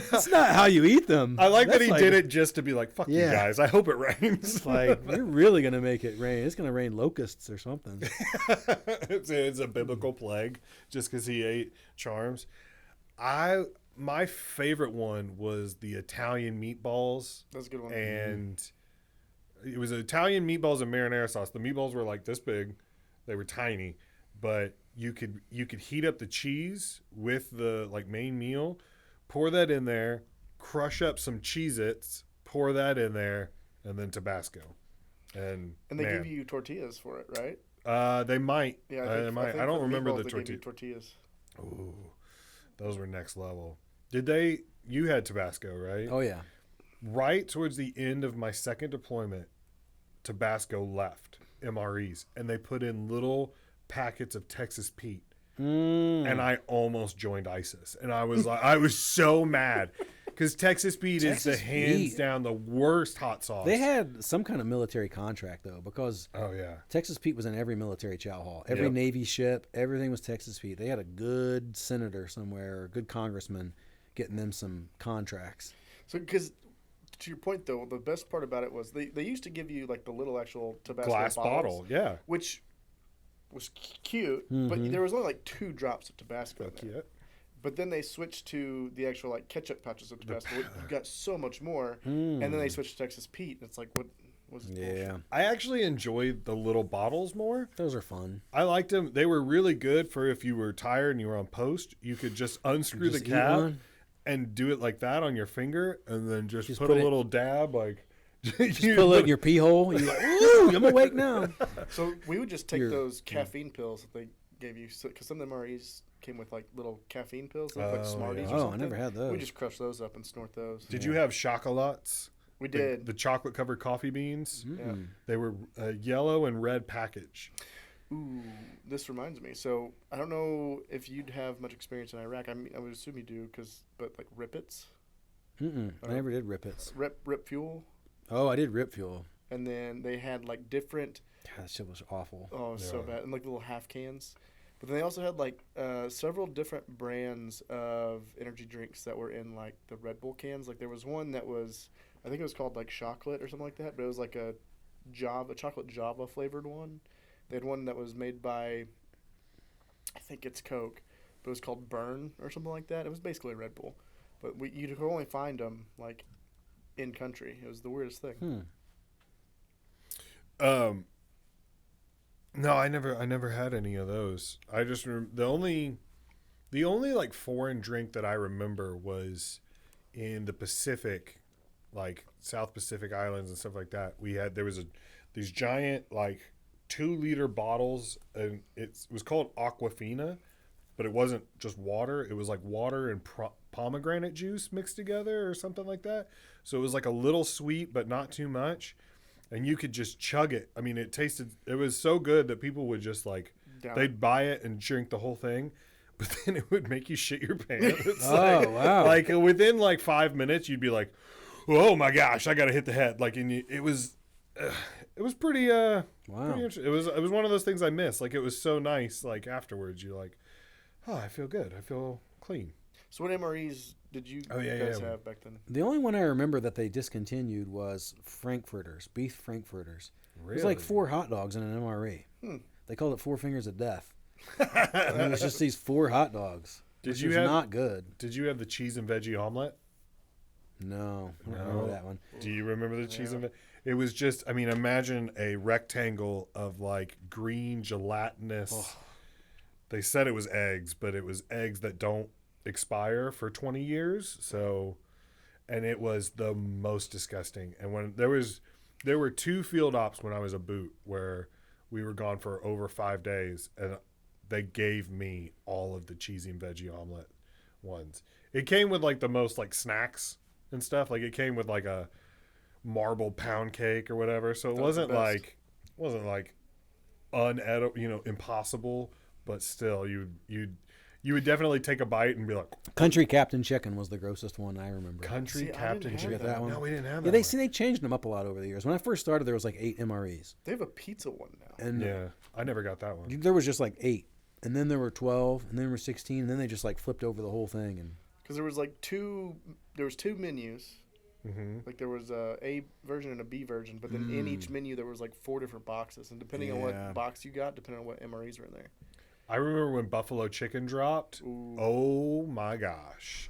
that's not how you eat them. I like that That's he did it just to be like, fuck you Yeah. guys. I hope it rains. It's like, you're really going to make it rain. It's going to rain locusts or something. It's a biblical plague just because he ate charms. My favorite one was the Italian meatballs, That's a good one. and it was Italian meatballs and marinara sauce. The meatballs were like this big; they were tiny, but you could heat up the cheese with the like main meal, pour that in there, crush up some Cheez-Its, pour that in there, and then Tabasco, and they man, give you tortillas for it, right? they might. Yeah, they might. think I don't for remember meatballs the they gave you tortilla. tortillas. Ooh, those were next level. You had Tabasco, right? Oh, yeah. Right towards the end of my second deployment, Tabasco left MREs, and they put in little packets of Texas Pete. And I almost joined ISIS. And I was like, I was so mad because Texas Pete is the Texas hands Pete. down the worst hot sauce. They had some kind of military contract, though, because oh, yeah. Texas Pete was in every military chow hall. Every Yep. Navy ship, everything was Texas Pete. They had a good senator somewhere, or a good congressman getting them some contracts. So, because to your point though, the best part about it was they used to give you like the little actual Tabasco Glass bottles, bottle, yeah. which was cute, but there was only like 2 drops of Tabasco in there. Yeah. But then they switched to the actual like ketchup pouches of Tabasco. You got so much more, and then they switched to Texas Pete. It's like, what was this bullshit? I actually enjoyed the little bottles more. Those are fun. I liked them. They were really good for if you were tired and you were on post. You could just unscrew Just the eat cap one? and do it like that on your finger, and then just put put a it- little dab, like Just pull it in your pee hole. And you're like, ooh, I'm awake now. So we would just take Your- those caffeine pills that they gave you, because some of the MREs came with like little caffeine pills, they look like Oh, Smarties yeah. or Oh, I something. never had We those. just crush those up and snort those. Did you have chocolates? We did. The chocolate covered coffee beans. Yeah. They were a yellow and red package. Ooh, this reminds me. So I don't know if you'd have much experience in Iraq. I mean, I would assume you do, but like Rippets, I never did Rippets. Rip Fuel, Oh, I did Rip Fuel. and then they had like different. God, that shit was awful. Oh, it was so Yeah. bad, and like little half cans. But then they also had like several different brands of energy drinks that were in like the Red Bull cans. Like there was one that was, I think it was called like chocolate or something like that, but it was like a chocolate Java flavored one. They had one that was made by, I think it's Coke, but it was called Burn or something like that. It was basically Red Bull, but you could only find them like in country. It was the weirdest thing. No, I never had any of those. I just the only like foreign drink that I remember was in the Pacific, like South Pacific Islands and stuff like that. There was these giant like 2-liter bottles, and it was called Aquafina, but it wasn't just water. It was like water and pomegranate juice mixed together or something like that. So it was like a little sweet, but not too much. And you could just chug it. I mean, it was so good that people would just like, they'd buy it and drink the whole thing, but then it would make you shit your pants. Wow. Like within like 5 minutes, you'd be like, oh my gosh, I got to hit the head. Like, and it was pretty, Wow. pretty interesting. It was one of those things I missed. Like, it was so nice. Like afterwards, you're like, oh, I feel good. I feel clean. So what MREs did you guys have back then? The only one I remember that they discontinued was Frankfurters, beef Frankfurters. Really? It was like 4 hot dogs in an MRE. They called it 4 Fingers of Death. And it was just these 4 hot dogs. Did Which was not good. Did you have the cheese and veggie omelet? No, I don't remember that one. Do you remember the cheese and veggie? It was just, I mean, imagine a rectangle of like green gelatinous. They said it was eggs, but it was eggs that don't expire for 20 years. So, and it was the most disgusting. And when there were 2 field ops when I was a boot where we were gone for over 5 days, and they gave me all of the cheesy and veggie omelet ones. It came with like the most like snacks and stuff. Like it came with like a marble pound cake or whatever. So it wasn't like unedible, impossible, but still you would definitely take a bite and be like, Country Captain Chicken was the grossest one I remember. Country See, I Captain didn't have Chicken. that one. No, we didn't have Yeah, that. they changed them up a lot over the years. When I first started, there was like 8 MREs, They have a pizza one now. and Yeah, I never got that one. there was just like 8, and then there were 12, and then there were 16, and then they just like flipped over the whole thing. And Because there was like two menus. Mm-hmm. Like there was a version and a B version, but then in each menu there was like 4 different boxes, and depending on Yeah. what box you got, depending on what MREs were in there. I remember when Buffalo Chicken dropped. Ooh. Oh my gosh.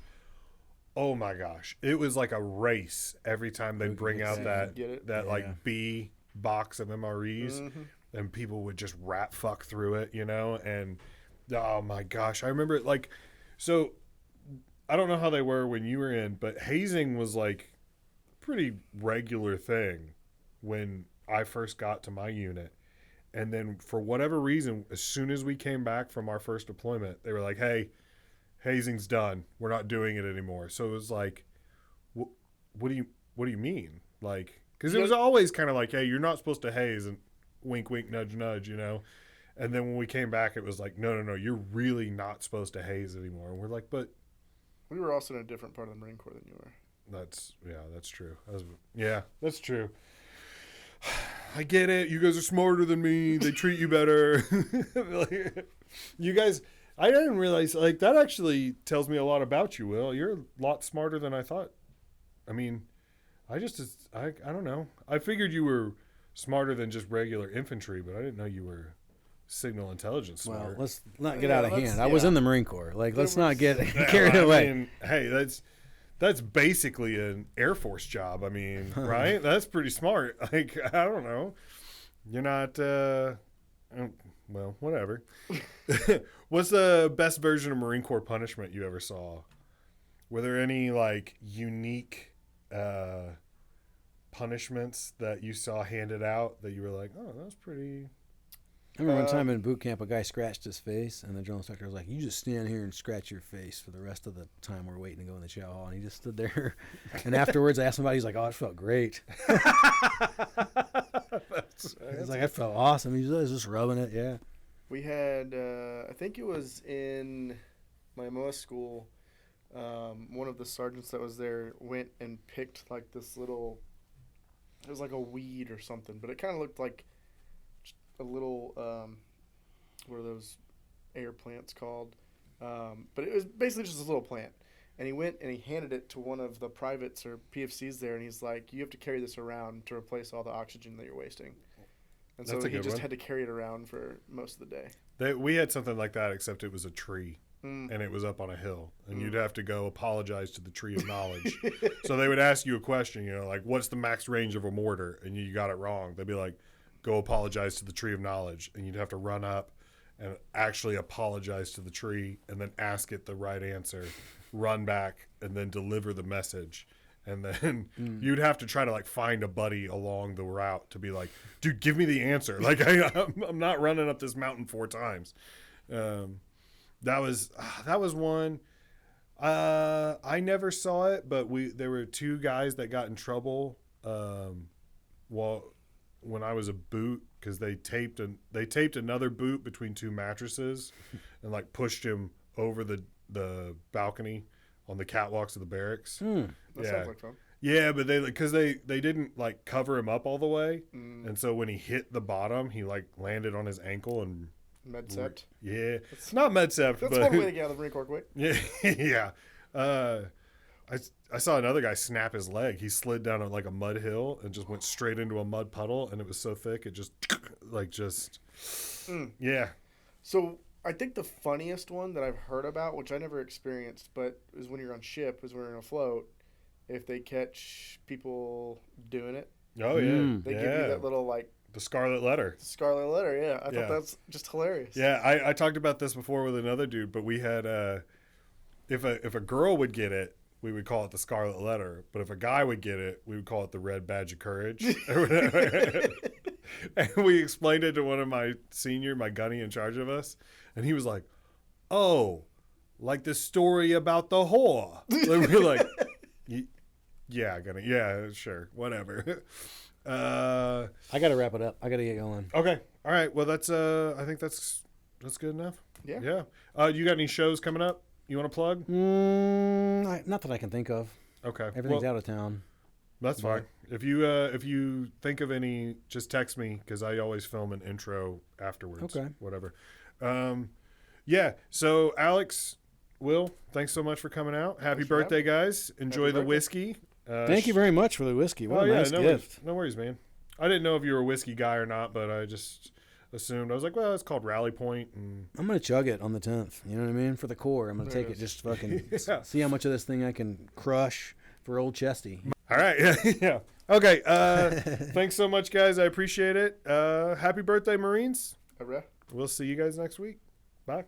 Oh my gosh. It was like a race every time they bring out Get it? that Yeah. like B box of MREs, Mm-hmm. and people would just rat fuck through it, and oh my gosh. I remember it like, so I don't know how they were when you were in, but hazing was like pretty regular thing when I first got to my unit. And then for whatever reason, as soon as we came back from our first deployment, they were like, hey, hazing's done. We're not doing it anymore. So it was like, what do you mean? Like, because it was always kind of like, hey, you're not supposed to haze, and wink, wink, nudge, nudge, And then when we came back, it was like, no, you're really not supposed to haze anymore. And we're like, but We were also in a different part of the Marine Corps than you were. that's true. That's true. I get it. You guys are smarter than me. They treat you better. You guys, I didn't realize, like, that actually tells me a lot about you, Will. You're a lot smarter than I thought. I mean, I don't know. I figured you were smarter than just regular infantry, but I didn't know you were signal intelligence smart. Well, let's not get out of hand. I yeah. was in the Marine Corps. Like, let's not get carried away. I mean, hey, that's basically an Air Force job. I mean, right? That's pretty smart. Like, I don't know. You're not, well, whatever. What's the best version of Marine Corps punishment you ever saw? Were there any, like, unique punishments that you saw handed out that you were like, oh, that was pretty... I remember one time in boot camp, a guy scratched his face, and the drill instructor was like, you just stand here and scratch your face for the rest of the time we're waiting to go in the chow hall. And he just stood there. And afterwards, I asked him about it. He's like, oh, it felt great. He's like, it felt awesome. He was just rubbing it, yeah. We had, I think it was in my MOS school, one of the sergeants that was there went and picked like this little, it was like a weed or something, but it kind of looked like a little, what are those air plants called? But it was basically just this little plant. And he went and he handed it to one of the privates or PFCs there, and he's like, you have to carry this around to replace all the oxygen that you're wasting. And so he just had to carry it around for most of the day. We had something like that, except it was a tree. And it was up on a hill, and you'd have to go apologize to the tree of knowledge. So they would ask you a question, you know, like, what's the max range of a mortar? And you got it wrong. They'd be like, go apologize to the tree of knowledge. And you'd have to run up and actually apologize to the tree and then ask it the right answer, run back, and then deliver the message. And then you'd have to try to, like, find a buddy along the route to be like, dude, give me the answer. Like, I'm not running up this mountain 4 times. That was one. I never saw it, but there were 2 guys that got in trouble when I was a boot, because they taped another boot between 2 mattresses and, like, pushed him over the balcony on the catwalks of the barracks. That sounds like fun. Yeah, but because they didn't, like, cover him up all the way, and so when he hit the bottom, he, like, landed on his ankle and Medcept. Yeah, it's not Medcept. That's one way to get out of the Marine Corps quick. Yeah, yeah. I saw another guy snap his leg. He slid down like a mud hill and just went straight into a mud puddle, and it was so thick it just yeah. So I think the funniest one that I've heard about, which I never experienced, but is when you're on ship, is when you're on a float. If they catch people doing it, oh yeah, they give you that little like. The scarlet letter. Scarlet letter, yeah. I thought that's just hilarious. Yeah, I talked about this before with another dude, but we had if a girl would get it, we would call it the scarlet letter. But if a guy would get it, we would call it the red badge of courage. And we explained it to one of my gunny in charge of us, and he was like, "Oh, like the story about the whore." Like, we're like, "Yeah, gunny, yeah, sure, whatever." I got to wrap it up. I got to get going. Okay. All right. Well, that's I think that's good enough. Yeah. Yeah. You got any shows coming up you want to plug? Not that I can think of. Okay. Everything's out of town. That's fine. If you think of any, just text me, because I always film an intro afterwards. Okay. Whatever. Yeah. So Alex, Will, thanks so much for coming out. Happy birthday, guys. Enjoy the whiskey. Thank you very much for the whiskey. What a nice gift. No worries, man. I didn't know if you were a whiskey guy or not, but I just assumed. I was like, well, it's called Rally Point. And I'm going to chug it on the 10th. You know what I mean? For the core. I'm going to take it, just fucking see how much of this thing I can crush for old Chesty. All right. Yeah. Okay. Thanks so much, guys. I appreciate it. Happy birthday, Marines. All right. We'll see you guys next week. Bye.